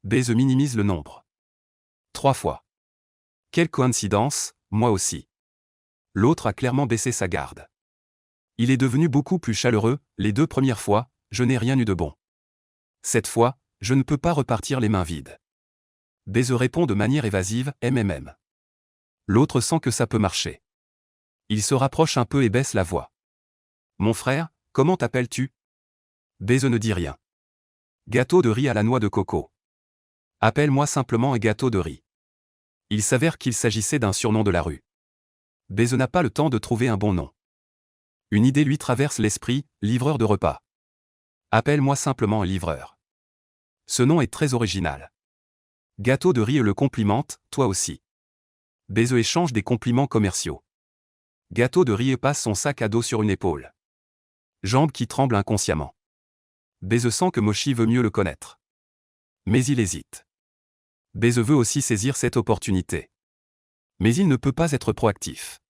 Baise minimise le nombre. 3 fois. Quelle coïncidence, moi aussi. L'autre a clairement baissé sa garde. Il est devenu beaucoup plus chaleureux, les 2 premières fois, je n'ai rien eu de bon. Cette fois, je ne peux pas repartir les mains vides. Baise répond de manière évasive, MMM. L'autre sent que ça peut marcher. Il se rapproche un peu et baisse la voix. Mon frère, comment t'appelles-tu? Baise ne dit rien. Gâteau de riz à la noix de coco. Appelle-moi simplement un gâteau de riz. Il s'avère qu'il s'agissait d'un surnom de la rue. Baise n'a pas le temps de trouver un bon nom. Une idée lui traverse l'esprit, livreur de repas. Appelle-moi simplement un livreur. Ce nom est très original. Gâteau de riz le complimente, toi aussi. Baise échange des compliments commerciaux. Gâteau de riz passe son sac à dos sur une épaule. Jambes qui tremblent inconsciemment. Baise sent que Mochi veut mieux le connaître. Mais il hésite. Baise veut aussi saisir cette opportunité. Mais il ne peut pas être proactif.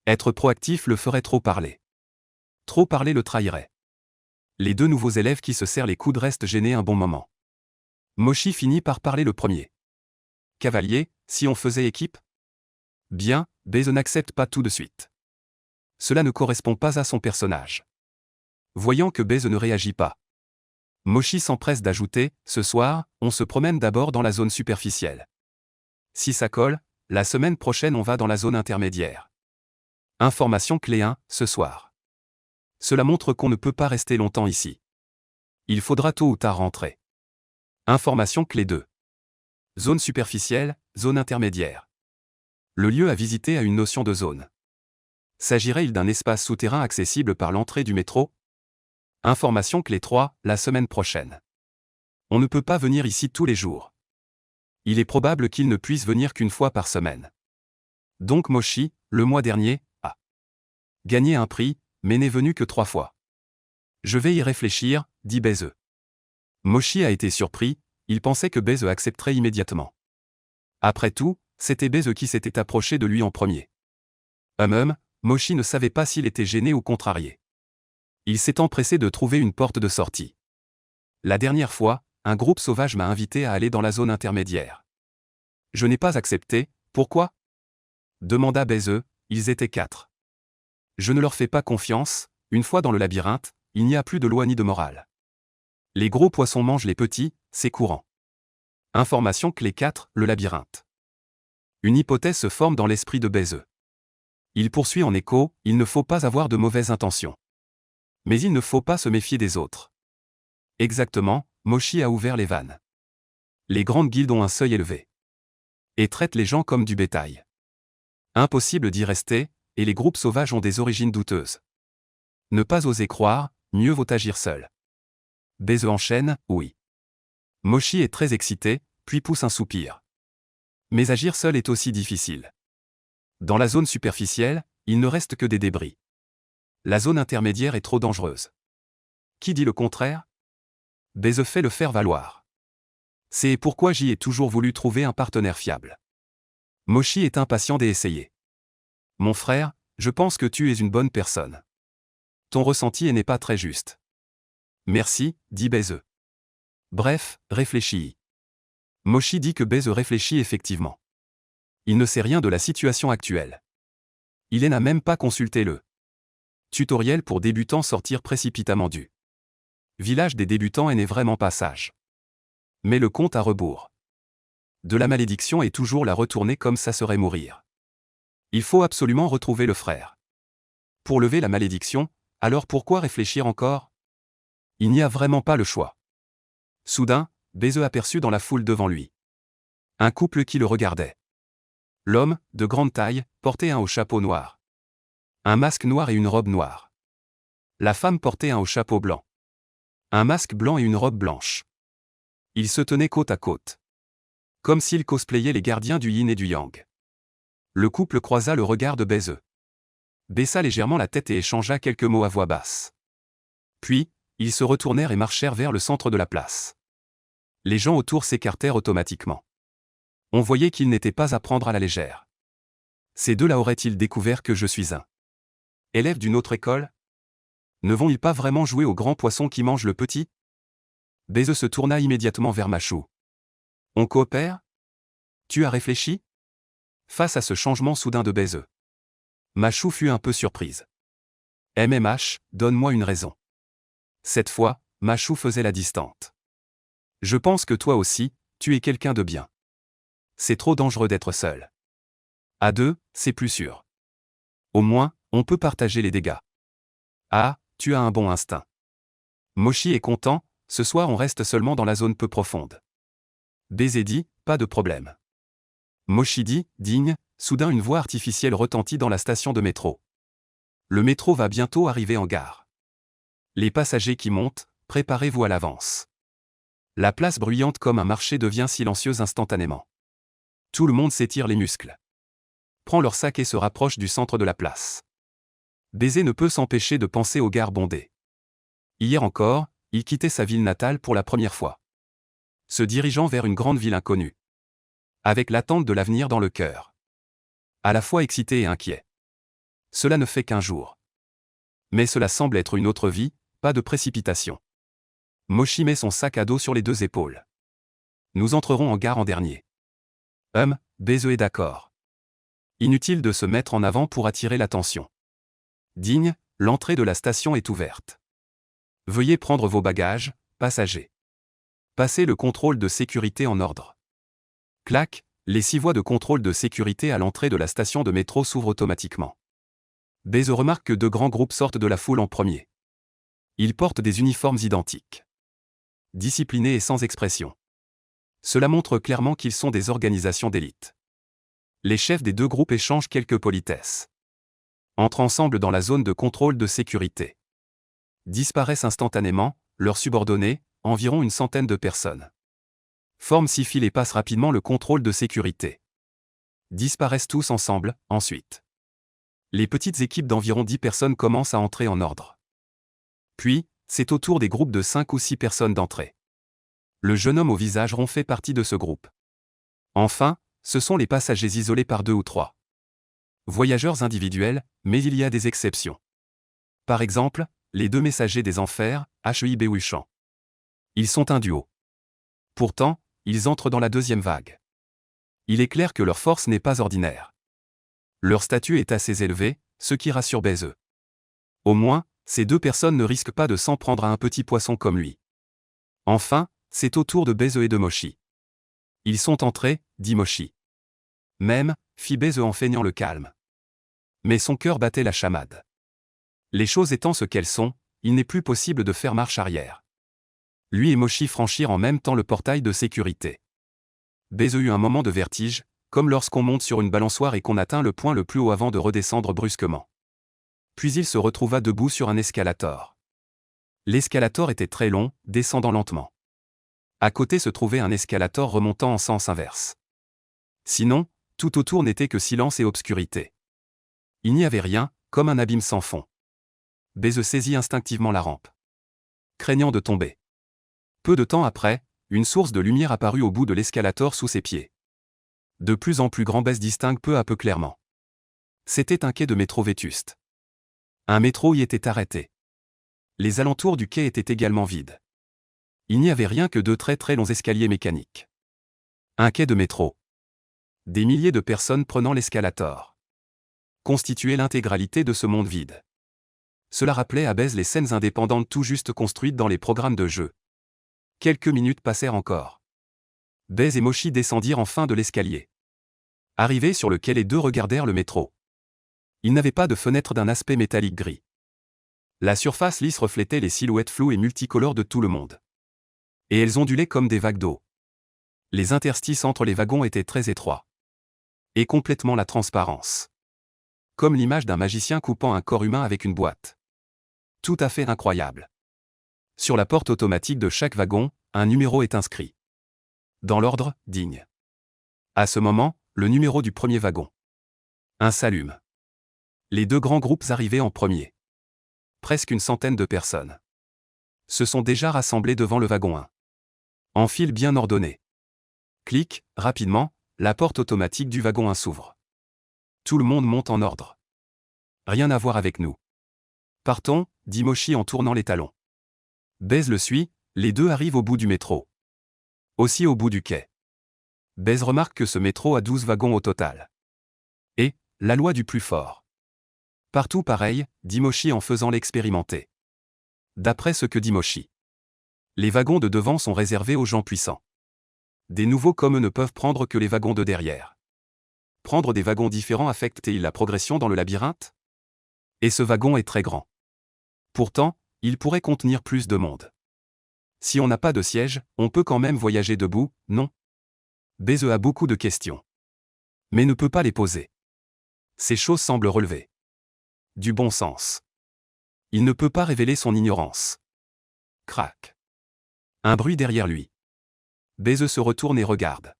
Être proactif le ferait trop parler. Trop parler le trahirait. Les 2 nouveaux élèves qui se serrent les coudes restent gênés un bon moment. Mochi finit par parler le premier. Cavalier, si on faisait équipe? Bien, Baise n'accepte pas tout de suite. Cela ne correspond pas à son personnage. Voyant que Baise ne réagit pas, Mochi s'empresse d'ajouter, ce soir, on se promène d'abord dans la zone superficielle. Si ça colle, la semaine prochaine on va dans la zone intermédiaire. Information clé 1, ce soir. Cela montre qu'on ne peut pas rester longtemps ici. Il faudra tôt ou tard rentrer. Information clé 2. Zone superficielle, zone intermédiaire. Le lieu à visiter a une notion de zone. S'agirait-il d'un espace souterrain accessible par l'entrée du métro? Information clé 3, la semaine prochaine. On ne peut pas venir ici tous les jours. Il est probable qu'il ne puisse venir qu'une fois par semaine. Donc Mochi, le mois dernier, a gagné un prix, mais n'est venu que 3 fois. Je vais y réfléchir, dit Baise. Mochi a été surpris, il pensait que Baise accepterait immédiatement. Après tout, c'était Baise qui s'était approché de lui en premier. Mochi ne savait pas s'il était gêné ou contrarié. Il s'est empressé de trouver une porte de sortie. La dernière fois, un groupe sauvage m'a invité à aller dans la zone intermédiaire. Je n'ai pas accepté, pourquoi? Demanda Baise, ils étaient 4. Je ne leur fais pas confiance, une fois dans le labyrinthe, il n'y a plus de loi ni de morale. Les gros poissons mangent les petits, c'est courant. Information clé 4, le labyrinthe. Une hypothèse se forme dans l'esprit de Baise. Il poursuit en écho, il ne faut pas avoir de mauvaises intentions. Mais il ne faut pas se méfier des autres. Exactement, Mochi a ouvert les vannes. Les grandes guildes ont un seuil élevé. Et traitent les gens comme du bétail. Impossible d'y rester, et les groupes sauvages ont des origines douteuses. Ne pas oser croire, mieux vaut agir seul. Baise enchaîne, oui. Mochi est très excité, puis pousse un soupir. Mais agir seul est aussi difficile. Dans la zone superficielle, il ne reste que des débris. La zone intermédiaire est trop dangereuse. Qui dit le contraire? Baise fait le faire valoir. C'est pourquoi j'y ai toujours voulu trouver un partenaire fiable. Mochi est impatient d'essayer. Mon frère, je pense que tu es une bonne personne. Ton ressenti n'est pas très juste. Merci, dit Baise. Bref, réfléchis. Mochi dit que Baise réfléchit effectivement. Il ne sait rien de la situation actuelle. Il n'a même pas consulté le tutoriel pour débutants sortir précipitamment du village des débutants et n'est vraiment pas sage. Mais le compte à rebours de la malédiction est toujours la retourner comme ça serait mourir. Il faut absolument retrouver le frère. Pour lever la malédiction, alors pourquoi réfléchir encore? Il n'y a vraiment pas le choix. Soudain, Baise aperçut dans la foule devant lui un couple qui le regardait. L'homme, de grande taille, portait un haut chapeau noir. Un masque noir et une robe noire. La femme portait un haut chapeau blanc. Un masque blanc et une robe blanche. Ils se tenaient côte à côte. Comme s'ils cosplayaient les gardiens du yin et du yang. Le couple croisa le regard de Baise. baissa légèrement la tête et échangea quelques mots à voix basse. Puis, ils se retournèrent et marchèrent vers le centre de la place. Les gens autour s'écartèrent automatiquement. On voyait qu'ils n'étaient pas à prendre à la légère. Ces deux-là auraient-ils découvert que je suis un élève d'une autre école? Ne vont-ils pas vraiment jouer au grand poisson qui mange le petit? Baise se tourna immédiatement vers Machou. On coopère? Tu as réfléchi? Face à ce changement soudain de Baise, Machou fut un peu surprise. MMH, donne-moi une raison. Cette fois, Machou faisait la distante. Je pense que toi aussi, tu es quelqu'un de bien. C'est trop dangereux d'être seul. À deux, c'est plus sûr. Au moins, on peut partager les dégâts. Ah, tu as un bon instinct. Mochi est content, ce soir on reste seulement dans la zone peu profonde. Baiser dit, pas de problème. Mochi dit, digne, soudain une voix artificielle retentit dans la station de métro. Le métro va bientôt arriver en gare. Les passagers qui montent, préparez-vous à l'avance. La place bruyante comme un marché devient silencieuse instantanément. Tout le monde s'étire les muscles. Prend leur sac et se rapproche du centre de la place. Baiser ne peut s'empêcher de penser aux gares bondées. Hier encore, il quittait sa ville natale pour la première fois. Se dirigeant vers une grande ville inconnue. Avec l'attente de l'avenir dans le cœur. À la fois excité et inquiet. Cela ne fait qu'un jour. Mais cela semble être une autre vie, pas de précipitation. Mochi met son sac à dos sur les deux épaules. Nous entrerons en gare en dernier. Baise est d'accord. Inutile de se mettre en avant pour attirer l'attention. Digne, l'entrée de la station est ouverte. Veuillez prendre vos bagages, passagers. Passez le contrôle de sécurité en ordre. Clac, les 6 voies de contrôle de sécurité à l'entrée de la station de métro s'ouvrent automatiquement. Baise remarque que 2 grands groupes sortent de la foule en premier. Ils portent des uniformes identiques. Disciplinés et sans expression. Cela montre clairement qu'ils sont des organisations d'élite. Les chefs des 2 groupes échangent quelques politesses. Entrent ensemble dans la zone de contrôle de sécurité. Disparaissent instantanément, leurs subordonnés, environ une centaine de personnes. Forment 6 files et passent rapidement le contrôle de sécurité. Disparaissent tous ensemble, ensuite. Les petites équipes d'environ 10 personnes commencent à entrer en ordre. Puis, c'est au tour des groupes de 5 ou 6 personnes d'entrer. Le jeune homme au visage rond fait partie de ce groupe. Enfin, ce sont les passagers isolés par 2 ou 3. Voyageurs individuels, mais il y a des exceptions. Par exemple, les 2 messagers des enfers, HEIB Wuchan. Ils sont un duo. Pourtant, ils entrent dans la 2e vague. Il est clair que leur force n'est pas ordinaire. Leur statut est assez élevé, ce qui rassure Baise. Au moins, ces 2 personnes ne risquent pas de s'en prendre à un petit poisson comme lui. Enfin, c'est au tour de Baise et de Mochi. Ils sont entrés, dit Mochi. Même, fit Baise en feignant le calme. Mais son cœur battait la chamade. Les choses étant ce qu'elles sont, il n'est plus possible de faire marche arrière. Lui et Mochi franchirent en même temps le portail de sécurité. Baise eut un moment de vertige, comme lorsqu'on monte sur une balançoire et qu'on atteint le point le plus haut avant de redescendre brusquement. Puis il se retrouva debout sur un escalator. L'escalator était très long, descendant lentement. À côté se trouvait un escalator remontant en sens inverse. Sinon, tout autour n'était que silence et obscurité. Il n'y avait rien, comme un abîme sans fond. Baise saisit instinctivement la rampe. Craignant de tomber. Peu de temps après, une source de lumière apparut au bout de l'escalator sous ses pieds. De plus en plus grand, Baise distingue peu à peu clairement. C'était un quai de métro vétuste. Un métro y était arrêté. Les alentours du quai étaient également vides. Il n'y avait rien que 2 très longs escaliers mécaniques. Un quai de métro. Des milliers de personnes prenant l'escalator. Constituaient l'intégralité de ce monde vide. Cela rappelait à Baise les scènes indépendantes tout juste construites dans les programmes de jeu. Quelques minutes passèrent encore. Baise et Mochi descendirent enfin de l'escalier. Arrivés sur le quai, les 2 regardèrent le métro. Il n'avait pas de fenêtre d'un aspect métallique gris. La surface lisse reflétait les silhouettes floues et multicolores de tout le monde. Et elles ondulaient comme des vagues d'eau. Les interstices entre les wagons étaient très étroits. Et complètement la transparence. Comme l'image d'un magicien coupant un corps humain avec une boîte. Tout à fait incroyable. Sur la porte automatique de chaque wagon, un numéro est inscrit. Dans l'ordre, digne. À ce moment, le numéro du premier wagon. Un s'allume. Les deux grands groupes arrivaient en premier. Presque une centaine de personnes se sont déjà rassemblées devant le wagon 1. En file bien ordonnée. Clic, rapidement, la porte automatique du wagon 1 s'ouvre. Tout le monde monte en ordre. Rien à voir avec nous. Partons, dit Moshi en tournant les talons. Bez le suit, les deux arrivent au bout du métro. Aussi au bout du quai. Bez remarque que ce métro a 12 wagons au total. Et, la loi du plus fort. Partout pareil, dit Moshi en faisant l'expérimenter. D'après ce que dit Moshi. Les wagons de devant sont réservés aux gens puissants. Des nouveaux comme eux ne peuvent prendre que les wagons de derrière. Prendre des wagons différents affecte-t-il la progression dans le labyrinthe? Et ce wagon est très grand. Pourtant, il pourrait contenir plus de monde. Si on n'a pas de siège, on peut quand même voyager debout, non? Bez a beaucoup de questions. Mais ne peut pas les poser. Ces choses semblent relever du bon sens. Il ne peut pas révéler son ignorance. Crac. Un bruit derrière lui. Bez se retourne et regarde.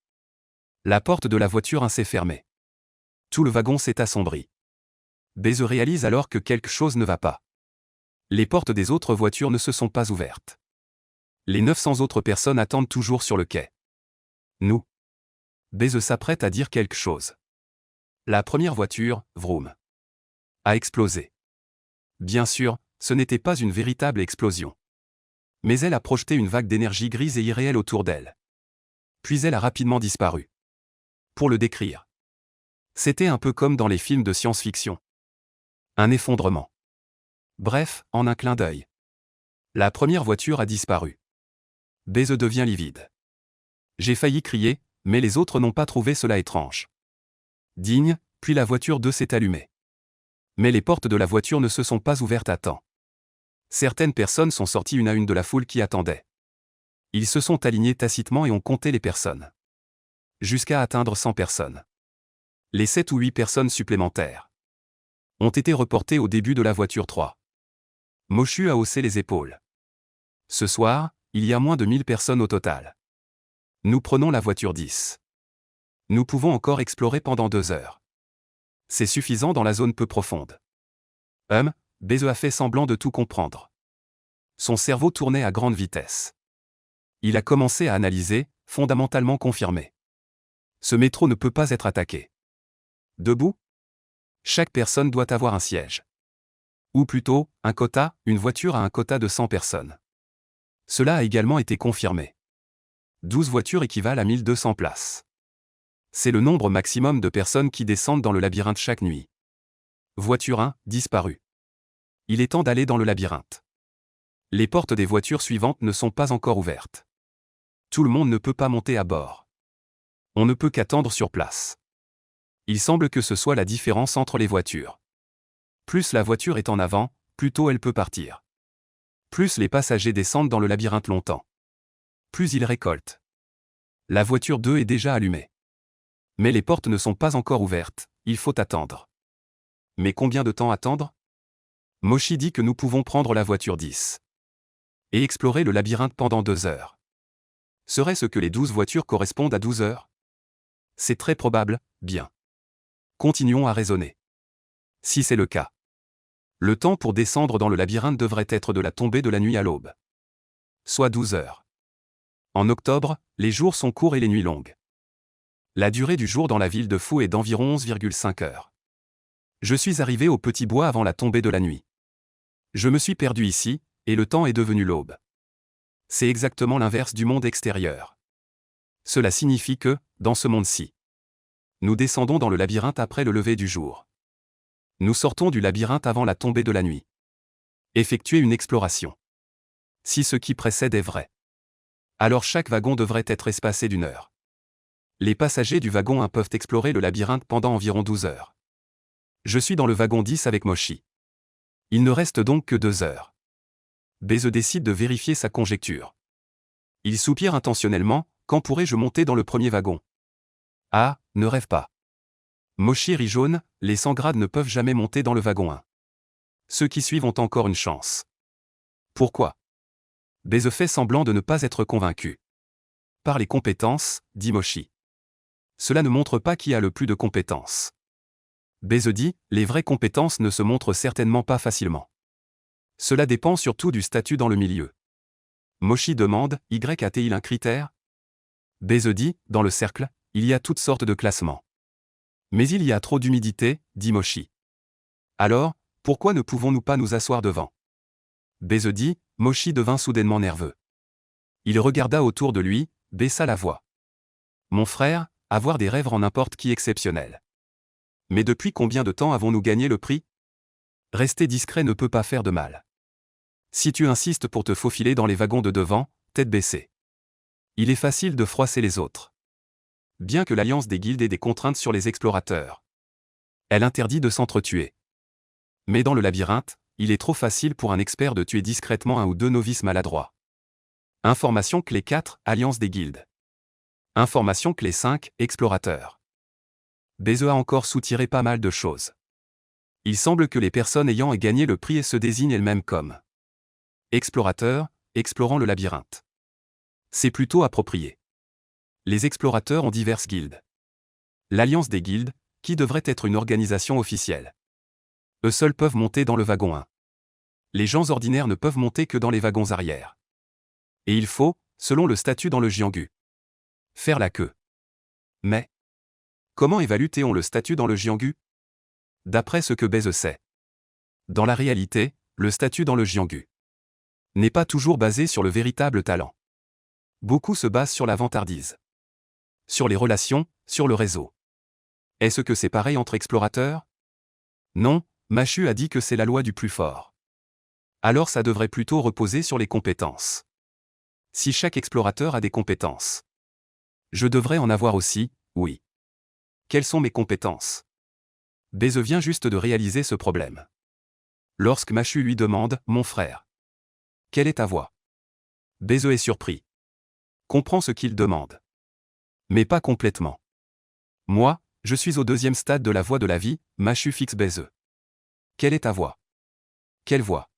La porte de la voiture 1 s'est fermée. Tout le wagon s'est assombri. Bez réalise alors que quelque chose ne va pas. Les portes des autres voitures ne se sont pas ouvertes. Les 900 autres personnes attendent toujours sur le quai. Nous. Bez s'apprête à dire quelque chose. La première voiture, vroom, a explosé. Bien sûr, ce n'était pas une véritable explosion. Mais elle a projeté une vague d'énergie grise et irréelle autour d'elle. Puis elle a rapidement disparu. Pour le décrire. C'était un peu comme dans les films de science-fiction. Un effondrement. Bref, en un clin d'œil. La première voiture a disparu. Bez devient livide. J'ai failli crier, mais les autres n'ont pas trouvé cela étrange. Digne, puis la voiture 2 s'est allumée. Mais les portes de la voiture ne se sont pas ouvertes à temps. Certaines personnes sont sorties une à une de la foule qui attendait. Ils se sont alignés tacitement et ont compté les personnes. Jusqu'à atteindre 100 personnes. Les 7 ou 8 personnes supplémentaires ont été reportées au début de la voiture 3. Moshi a haussé les épaules. Ce soir, il y a moins de 1000 personnes au total. Nous prenons la voiture 10. Nous pouvons encore explorer pendant 2 heures. C'est suffisant dans la zone peu profonde. Bez a fait semblant de tout comprendre. Son cerveau tournait à grande vitesse. Il a commencé à analyser, fondamentalement confirmé. Ce métro ne peut pas être attaqué. Debout? Chaque personne doit avoir un siège. Ou plutôt, un quota, une voiture a un quota de 100 personnes. Cela a également été confirmé. 12 voitures équivalent à 1200 places. C'est le nombre maximum de personnes qui descendent dans le labyrinthe chaque nuit. Voiture 1, disparue. Il est temps d'aller dans le labyrinthe. Les portes des voitures suivantes ne sont pas encore ouvertes. Tout le monde ne peut pas monter à bord. On ne peut qu'attendre sur place. Il semble que ce soit la différence entre les voitures. Plus la voiture est en avant, plus tôt elle peut partir. Plus les passagers descendent dans le labyrinthe longtemps. Plus ils récoltent. La voiture 2 est déjà allumée. Mais les portes ne sont pas encore ouvertes, il faut attendre. Mais combien de temps attendre? Moshi dit que nous pouvons prendre la voiture 10. Et explorer le labyrinthe pendant 2 heures. Serait-ce que les 12 voitures correspondent à 12 heures? C'est très probable, bien. Continuons à raisonner. Si c'est le cas. Le temps pour descendre dans le labyrinthe devrait être de la tombée de la nuit à l'aube. Soit 12 heures. En octobre, les jours sont courts et les nuits longues. La durée du jour dans la ville de Fou est d'environ 11,5 heures. Je suis arrivé au petit bois avant la tombée de la nuit. Je me suis perdu ici, et le temps est devenu l'aube. C'est exactement l'inverse du monde extérieur. Cela signifie que, dans ce monde-ci, nous descendons dans le labyrinthe après le lever du jour. Nous sortons du labyrinthe avant la tombée de la nuit. Effectuer une exploration. Si ce qui précède est vrai, alors chaque wagon devrait être espacé d'1 heure. Les passagers du wagon 1 peuvent explorer le labyrinthe pendant environ 12 heures. Je suis dans le wagon 10 avec Moshi. Il ne reste donc que 2 heures. Bez décide de vérifier sa conjecture. Il soupire intentionnellement, quand pourrais-je monter dans le premier wagon? Ah, ne rêve pas. Moshi rit jaune, les 100 grades ne peuvent jamais monter dans le wagon 1. Ceux qui suivent ont encore une chance. Pourquoi? Bez fait semblant de ne pas être convaincu. Par les compétences, dit Moshi. Cela ne montre pas qui a le plus de compétences. Bèze dit, les vraies compétences ne se montrent certainement pas facilement. Cela dépend surtout du statut dans le milieu. Moshi demande, Y a-t-il un critère? Bèze dit, dans le cercle, il y a toutes sortes de classements. Mais il y a trop d'humidité, dit Moshi. Alors, pourquoi ne pouvons-nous pas nous asseoir devant? Bèze dit, Moshi devint soudainement nerveux. Il regarda autour de lui, baissa la voix. Mon frère, avoir des rêves rend n'importe qui exceptionnel. Mais depuis combien de temps avons-nous gagné le prix? Rester discret ne peut pas faire de mal. Si tu insistes pour te faufiler dans les wagons de devant, tête baissée. Il est facile de froisser les autres. Bien que l'alliance des guildes ait des contraintes sur les explorateurs. Elle interdit de s'entretuer. Mais dans le labyrinthe, il est trop facile pour un expert de tuer discrètement un ou deux novices maladroits. Information clé 4, Alliance des guildes. Information clé 5, Explorateurs. Bèze a encore soutiré pas mal de choses. Il semble que les personnes ayant gagné le prix se désignent elles-mêmes comme explorateurs, explorant le labyrinthe. C'est plutôt approprié. Les explorateurs ont diverses guildes. L'Alliance des guildes, qui devrait être une organisation officielle. Eux seuls peuvent monter dans le wagon 1. Les gens ordinaires ne peuvent monter que dans les wagons arrière. Et il faut, selon le statut dans le Jianghu, faire la queue. Mais comment évalue Théon le statut dans le Jianghu? D'après ce que Bèze sait. Dans la réalité, le statut dans le Jianghu n'est pas toujours basé sur le véritable talent. Beaucoup se basent sur la vantardise. Sur les relations, sur le réseau. Est-ce que c'est pareil entre explorateurs? Non, Machu a dit que c'est la loi du plus fort. Alors ça devrait plutôt reposer sur les compétences. Si chaque explorateur a des compétences, je devrais en avoir aussi, oui. Quelles sont mes compétences? Bèze vient juste de réaliser ce problème. Lorsque Machu lui demande, mon frère, quelle est ta voix? Bèze est surpris. Comprend ce qu'il demande. Mais pas complètement. Moi, je suis au deuxième stade de la voie de la vie, Machu fixe Bèze. Quelle est ta voix? Quelle voix?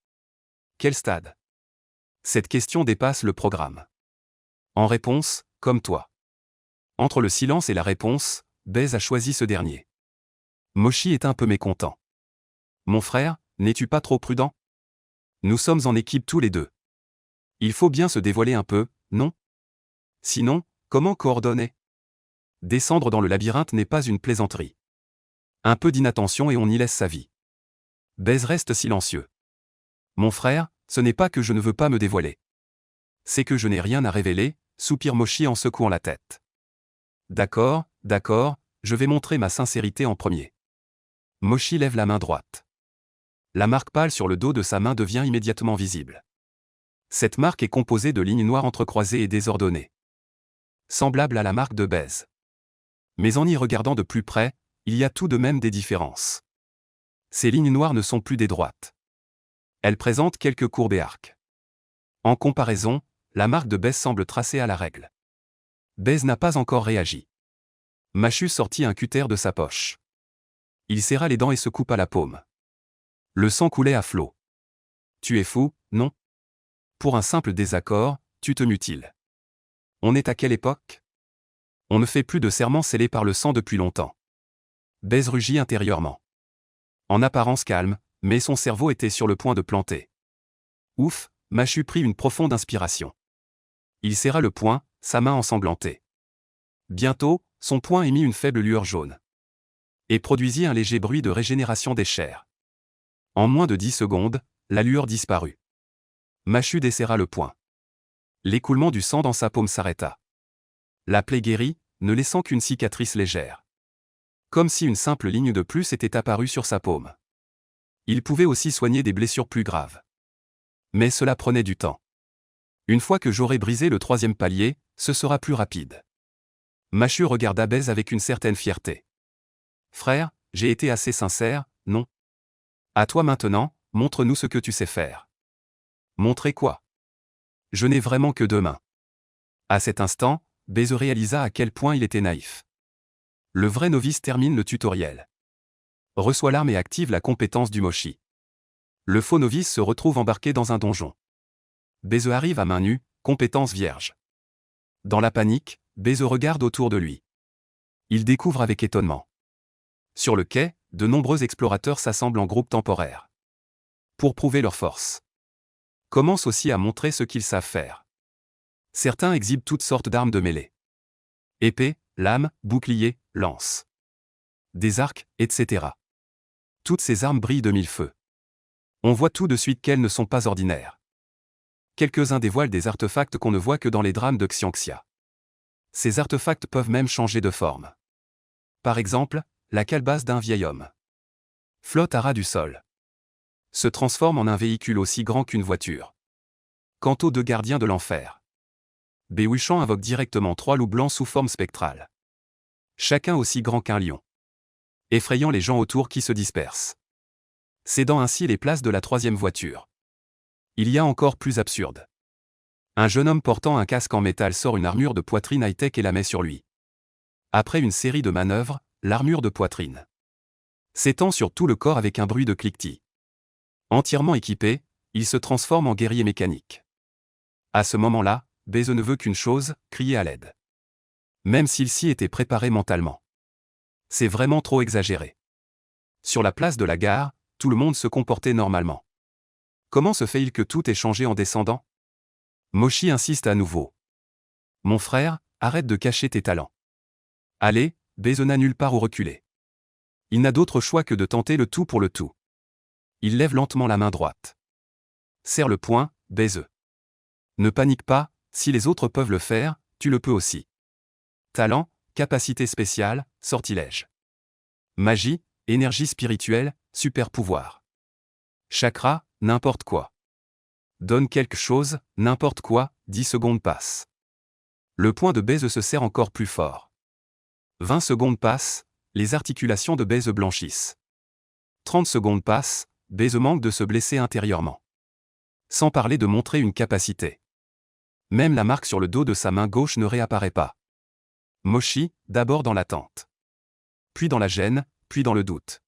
Quel stade? Cette question dépasse le programme. En réponse, comme toi. Entre le silence et la réponse, Bèze a choisi ce dernier. Moshi est un peu mécontent. Mon frère, n'es-tu pas trop prudent? Nous sommes en équipe tous les deux. Il faut bien se dévoiler un peu, non? Sinon, comment coordonner? Descendre dans le labyrinthe n'est pas une plaisanterie. Un peu d'inattention et on y laisse sa vie. Bèze reste silencieux. Mon frère, ce n'est pas que je ne veux pas me dévoiler. C'est que je n'ai rien à révéler, soupire Moshi en secouant la tête. D'accord, je vais montrer ma sincérité en premier. Moshi lève la main droite. La marque pâle sur le dos de sa main devient immédiatement visible. Cette marque est composée de lignes noires entrecroisées et désordonnées. Semblable à la marque de Bèze. Mais en y regardant de plus près, il y a tout de même des différences. Ces lignes noires ne sont plus des droites. Elles présentent quelques courbes et arcs. En comparaison, la marque de Bèze semble tracée à la règle. Bèze n'a pas encore réagi. Machu sortit un cutter de sa poche. Il serra les dents et se coupa la paume. Le sang coulait à flot. Tu es fou, non? Pour un simple désaccord, tu te mutiles. On est à quelle époque? On ne fait plus de serments scellés par le sang depuis longtemps. Bèze rugit intérieurement. En apparence calme, mais son cerveau était sur le point de planter. Ouf, Machu prit une profonde inspiration. Il serra le poing, sa main ensanglantée. Bientôt, son poing émit une faible lueur jaune. Et produisit un léger bruit de régénération des chairs. En moins de 10 secondes, la lueur disparut. Machu desserra le poing. L'écoulement du sang dans sa paume s'arrêta. La plaie guérit, ne laissant qu'une cicatrice légère. Comme si une simple ligne de plus était apparue sur sa paume. Il pouvait aussi soigner des blessures plus graves. Mais cela prenait du temps. Une fois que j'aurai brisé le 3e palier, ce sera plus rapide. Machu regarda Bèze avec une certaine fierté. Frère, j'ai été assez sincère, non? À toi maintenant, montre-nous ce que tu sais faire. Montrer quoi? Je n'ai vraiment que 2 mains. À cet instant, Bèze réalisa à quel point il était naïf. Le vrai novice termine le tutoriel. Reçoit l'arme et active la compétence du Moshi. Le faux novice se retrouve embarqué dans un donjon. Bèze arrive à main nue, compétence vierge. Dans la panique, Bèze regarde autour de lui. Il découvre avec étonnement. Sur le quai, de nombreux explorateurs s'assemblent en groupes temporaires. Pour prouver leur force. Commencent aussi à montrer ce qu'ils savent faire. Certains exhibent toutes sortes d'armes de mêlée. Épée, lame, bouclier, lance. Des arcs, etc. Toutes ces armes brillent de mille feux. On voit tout de suite qu'elles ne sont pas ordinaires. Quelques-uns dévoilent des artefacts qu'on ne voit que dans les drames de Xianxia. Ces artefacts peuvent même changer de forme. Par exemple, la calebasse d'un vieil homme. Flotte à ras du sol. Se transforme en un véhicule aussi grand qu'une voiture. Quant aux deux gardiens de l'enfer. Béhuchant invoque directement 3 loups blancs sous forme spectrale. Chacun aussi grand qu'un lion. Effrayant les gens autour qui se dispersent. Cédant ainsi les places de la 3e voiture. Il y a encore plus absurde. Un jeune homme portant un casque en métal sort une armure de poitrine high-tech et la met sur lui. Après une série de manœuvres, l'armure de poitrine s'étend sur tout le corps avec un bruit de cliquetis. Entièrement équipé, il se transforme en guerrier mécanique. À ce moment-là, Beze ne veut qu'une chose, crier à l'aide. Même s'il s'y était préparé mentalement. C'est vraiment trop exagéré. Sur la place de la gare, tout le monde se comportait normalement. Comment se fait-il que tout ait changé en descendant? Moshi insiste à nouveau. Mon frère, arrête de cacher tes talents. Allez, Beze n'a nulle part où reculer. Il n'a d'autre choix que de tenter le tout pour le tout. Il lève lentement la main droite. Serre le poing, Beze. Ne panique pas, si les autres peuvent le faire, tu le peux aussi. Talent, capacité spéciale, sortilège. Magie, énergie spirituelle, super pouvoir. Chakra, n'importe quoi. Donne quelque chose, n'importe quoi, 10 secondes passent. Le poing de Beze se serre encore plus fort. 20 secondes passent, les articulations de Beze blanchissent. 30 secondes passent, Beze manque de se blesser intérieurement. Sans parler de montrer une capacité. Même la marque sur le dos de sa main gauche ne réapparaît pas. Moshi, d'abord dans l'attente. Puis dans la gêne, puis dans le doute.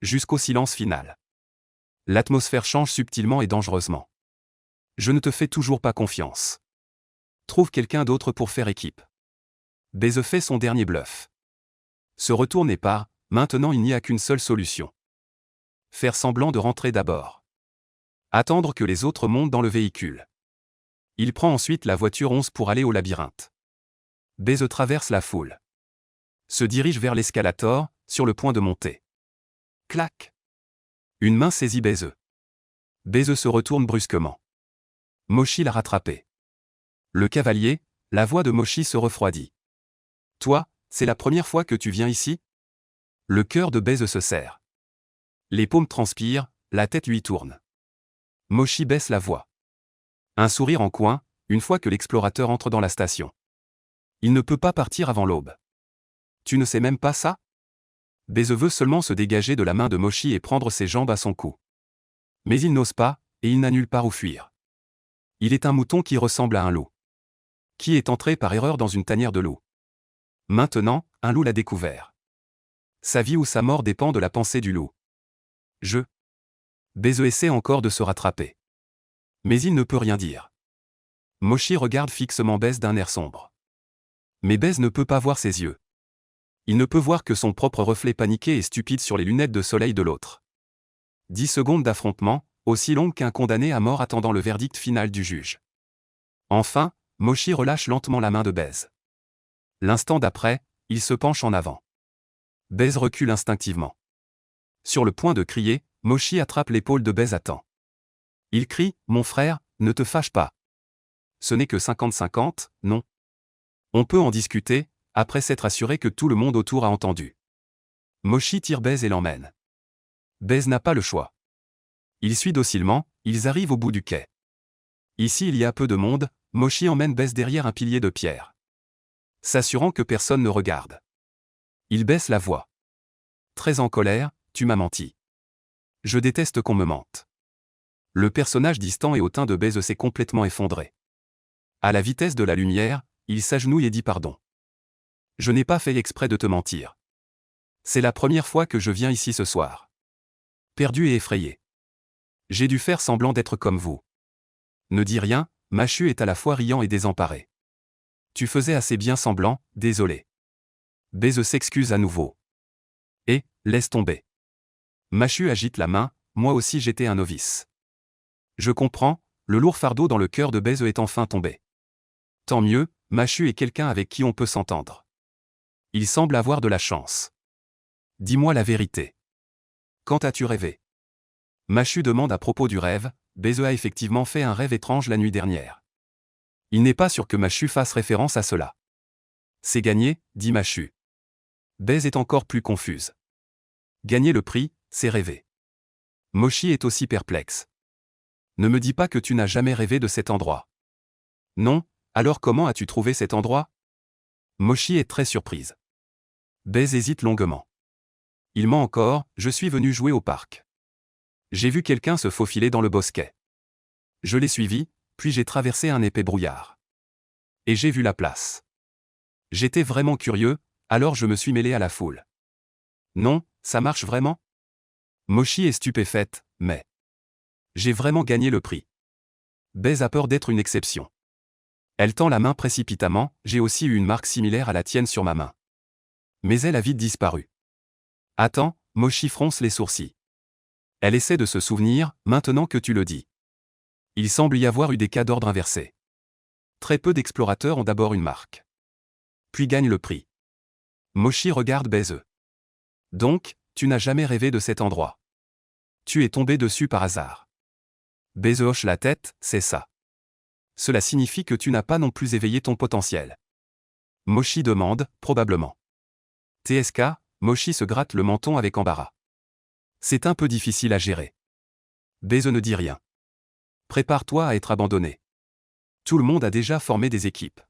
Jusqu'au silence final. L'atmosphère change subtilement et dangereusement. Je ne te fais toujours pas confiance. Trouve quelqu'un d'autre pour faire équipe. Beze fait son dernier bluff. Se retourne et part, maintenant il n'y a qu'une seule solution. Faire semblant de rentrer d'abord. Attendre que les autres montent dans le véhicule. Il prend ensuite la voiture 11 pour aller au labyrinthe. Beze traverse la foule. Se dirige vers l'escalator, sur le point de monter. Clac. Une main saisit Beze. Beze se retourne brusquement. Moshi l'a rattrapé. Le cavalier, la voix de Moshi se refroidit. Toi, c'est la première fois que tu viens ici? Le cœur de Beze se serre. Les paumes transpirent, la tête lui tourne. Moshi baisse la voix. Un sourire en coin, une fois que l'explorateur entre dans la station. Il ne peut pas partir avant l'aube. Tu ne sais même pas ça? Beze veut seulement se dégager de la main de Moshi et prendre ses jambes à son cou. Mais il n'ose pas, et il n'a nulle part où fuir. Il est un mouton qui ressemble à un loup. Qui est entré par erreur dans une tanière de loup. Maintenant, un loup l'a découvert. Sa vie ou sa mort dépend de la pensée du loup. Beze essaie encore de se rattraper. Mais il ne peut rien dire. Moshi regarde fixement Beze d'un air sombre. Mais Beze ne peut pas voir ses yeux. Il ne peut voir que son propre reflet paniqué et stupide sur les lunettes de soleil de l'autre. 10 secondes d'affrontement, aussi longues qu'un condamné à mort attendant le verdict final du juge. Enfin, Moshi relâche lentement la main de Beze. L'instant d'après, il se penche en avant. Beze recule instinctivement. Sur le point de crier, Moshi attrape l'épaule de Beze à temps. Il crie, « Mon frère, ne te fâche pas. Ce n'est que 50-50, non? On peut en discuter, après s'être assuré que tout le monde autour a entendu. » Moshi tire Beze et l'emmène. Beze n'a pas le choix. Il suit docilement, ils arrivent au bout du quai. Ici il y a peu de monde, Moshi emmène Beze derrière un pilier de pierre. S'assurant que personne ne regarde. Il baisse la voix. Très en colère, tu m'as menti. Je déteste qu'on me mente. Le personnage distant et hautain de Beze s'est complètement effondré. À la vitesse de la lumière, il s'agenouille et dit pardon. Je n'ai pas fait exprès de te mentir. C'est la première fois que je viens ici ce soir. Perdu et effrayé. J'ai dû faire semblant d'être comme vous. Ne dis rien, Machu est à la fois riant et désemparé. Tu faisais assez bien semblant, désolé. Beze s'excuse à nouveau. Et, Laisse tomber. Machu agite la main, moi aussi j'étais un novice. Je comprends, le lourd fardeau dans le cœur de Bèze est enfin tombé. Tant mieux, Machu est quelqu'un avec qui on peut s'entendre. Il semble avoir de la chance. Dis-moi la vérité. Quand as-tu rêvé? Machu demande à propos du rêve. Bèze a effectivement fait un rêve étrange la nuit dernière. Il n'est pas sûr que Machu fasse référence à cela. C'est gagné, dit Machu. Bèze est encore plus confuse. Gagner le prix, c'est rêver. Mochi est aussi perplexe. Ne me dis pas que tu n'as jamais rêvé de cet endroit. Non, alors comment as-tu trouvé cet endroit? Mochi est très surprise. Bèze hésite longuement. Il ment encore, je suis venu jouer au parc. J'ai vu quelqu'un se faufiler dans le bosquet. Je l'ai suivi, puis j'ai traversé un épais brouillard. Et j'ai vu la place. J'étais vraiment curieux, alors je me suis mêlé à la foule. Non, ça marche vraiment? Mochi est stupéfaite, mais... J'ai vraiment gagné le prix. Bèze a peur d'être une exception. Elle tend la main précipitamment, j'ai aussi eu une marque similaire à la tienne sur ma main. Mais elle a vite disparu. Attends, Mochi fronce les sourcils. Elle essaie de se souvenir, maintenant que tu le dis. Il semble y avoir eu des cas d'ordre inversé. Très peu d'explorateurs ont d'abord une marque. Puis gagnent le prix. Mochi regarde Bèze. Donc, tu n'as jamais rêvé de cet endroit. Tu es tombé dessus par hasard. Bèze hoche la tête, c'est ça. Cela signifie que tu n'as pas non plus éveillé ton potentiel. Mochi demande, probablement. TSK, Mochi se gratte le menton avec embarras. C'est un peu difficile à gérer. Bèze ne dit rien. Prépare-toi à être abandonné. Tout le monde a déjà formé des équipes.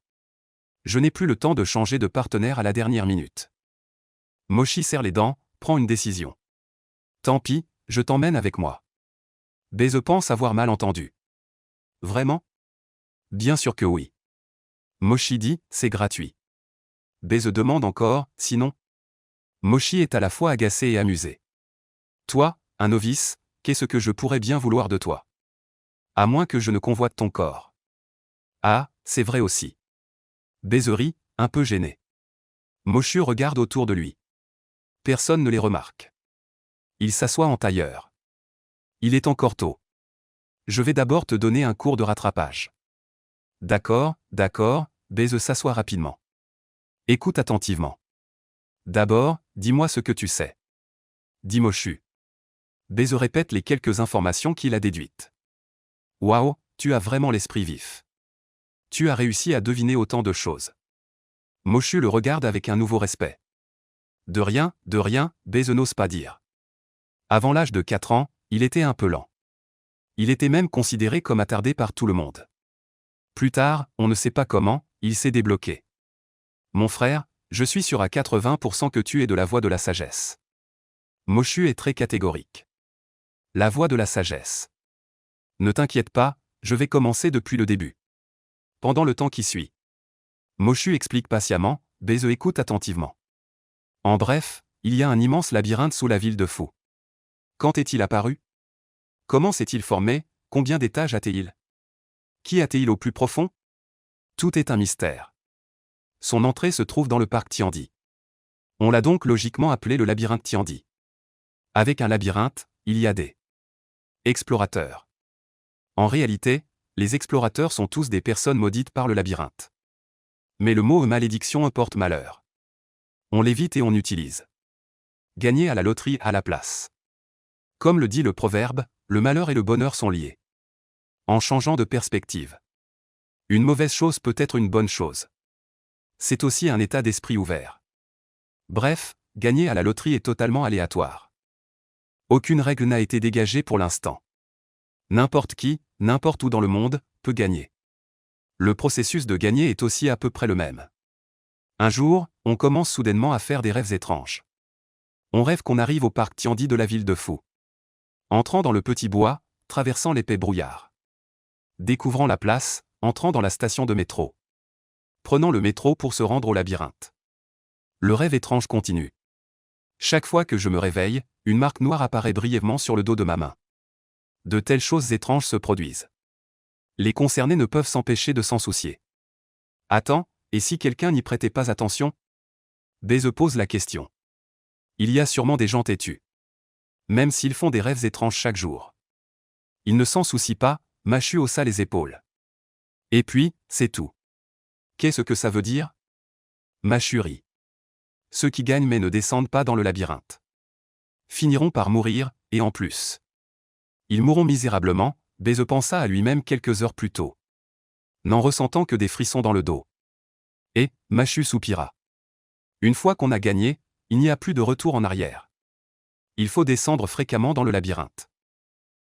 Je n'ai plus le temps de changer de partenaire à la dernière minute. Mochi serre les dents, prend une décision. Tant pis, je t'emmène avec moi. Bèze pense avoir mal entendu. Vraiment? Bien sûr que oui. Mochi dit, c'est gratuit. Bèze demande encore, sinon? Mochi est à la fois agacé et amusé. Toi, un novice, qu'est-ce que je pourrais bien vouloir de toi? À moins que je ne convoite ton corps. Ah, c'est vrai aussi. Bèze rit, un peu gêné. Mochi regarde autour de lui. Personne ne les remarque. Il s'assoit en tailleur. Il est encore tôt. Je vais d'abord te donner un cours de rattrapage. D'accord, Bèze s'assoit rapidement. Écoute attentivement. D'abord, dis-moi ce que tu sais. Dit Mochi. Bèze répète les quelques informations qu'il a déduites. Waouh, tu as vraiment l'esprit vif. Tu as réussi à deviner autant de choses. Mochi le regarde avec un nouveau respect. De rien, Bèze n'ose pas dire. Avant l'âge de 4 ans, il était un peu lent. Il était même considéré comme attardé par tout le monde. Plus tard, on ne sait pas comment, il s'est débloqué. Mon frère, je suis sûr à 80% que tu es de la voie de la sagesse. Mochi est très catégorique. La voie de la sagesse. Ne t'inquiète pas, je vais commencer depuis le début. Pendant le temps qui suit. Mochi explique patiemment, Bèze écoute attentivement. En bref, il y a un immense labyrinthe sous la ville de Fou. Quand est-il apparu? Comment s'est-il formé? Combien d'étages a-t-il? Qui a-t-il au plus profond? Tout est un mystère. Son entrée se trouve dans le parc Tiandi. On l'a donc logiquement appelé le labyrinthe Tiandi. Avec un labyrinthe, il y a des explorateurs. En réalité, les explorateurs sont tous des personnes maudites par le labyrinthe. Mais le mot malédiction importe malheur. On l'évite et on utilise. Gagner à la loterie à la place. Comme le dit le proverbe, le malheur et le bonheur sont liés. En changeant de perspective. Une mauvaise chose peut être une bonne chose. C'est aussi un état d'esprit ouvert. Bref, gagner à la loterie est totalement aléatoire. Aucune règle n'a été dégagée pour l'instant. N'importe qui, n'importe où dans le monde, peut gagner. Le processus de gagner est aussi à peu près le même. Un jour, on commence soudainement à faire des rêves étranges. On rêve qu'on arrive au parc Tiandi de la ville de Fou. Entrant dans le petit bois, traversant l'épais brouillard. Découvrant la place, entrant dans la station de métro. Prenant le métro pour se rendre au labyrinthe. Le rêve étrange continue. Chaque fois que je me réveille, une marque noire apparaît brièvement sur le dos de ma main. De telles choses étranges se produisent. Les concernés ne peuvent s'empêcher de s'en soucier. Attends, et si quelqu'un n'y prêtait pas attention? Bèze pose la question. Il y a sûrement des gens têtus. Même s'ils font des rêves étranges chaque jour. Ils ne s'en soucient pas, Machu haussa les épaules. Et puis, c'est tout. Qu'est-ce que ça veut dire? Machu rit. Ceux qui gagnent mais ne descendent pas dans le labyrinthe finiront par mourir, et en plus. Ils mourront misérablement, Bèze pensa à lui-même quelques heures plus tôt. N'en ressentant que des frissons dans le dos. Et, Machu soupira. Une fois qu'on a gagné, il n'y a plus de retour en arrière. Il faut descendre fréquemment dans le labyrinthe.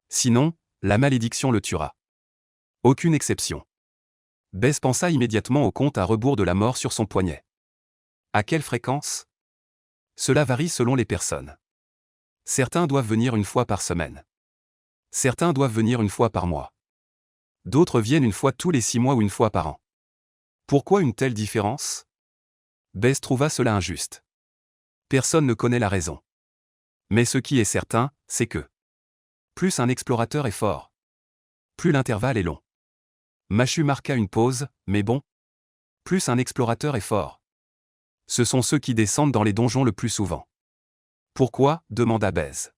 Sinon, la malédiction le tuera. Aucune exception. Bèze pensa immédiatement au compte à rebours de la mort sur son poignet. À quelle fréquence? Cela varie selon les personnes. Certains doivent venir une fois par semaine. Certains doivent venir une fois par mois. D'autres viennent une fois tous les 6 mois ou une fois par an. Pourquoi une telle différence? Bèze trouva cela injuste. Personne ne connaît la raison. Mais ce qui est certain, c'est que plus un explorateur est fort, plus l'intervalle est long. Machu marqua une pause, mais bon. Plus un explorateur est fort. Ce sont ceux qui descendent dans les donjons le plus souvent. Pourquoi? Demanda Bèze.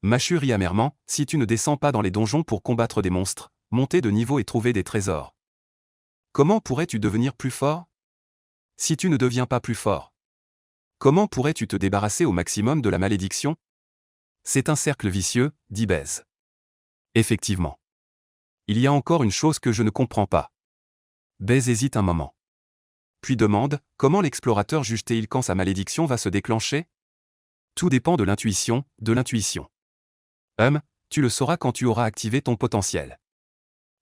Machu rit amèrement, si tu ne descends pas dans les donjons pour combattre des monstres, monter de niveau et trouver des trésors. Comment pourrais-tu devenir plus fort? Si tu ne deviens pas plus fort, comment pourrais-tu te débarrasser au maximum de la malédiction? C'est un cercle vicieux, dit Bèze. Effectivement. Il y a encore une chose que je ne comprends pas. Bèze hésite un moment. Puis demande, comment l'explorateur juge-t-il quand sa malédiction va se déclencher? Tout dépend de l'intuition, tu le sauras quand tu auras activé ton potentiel.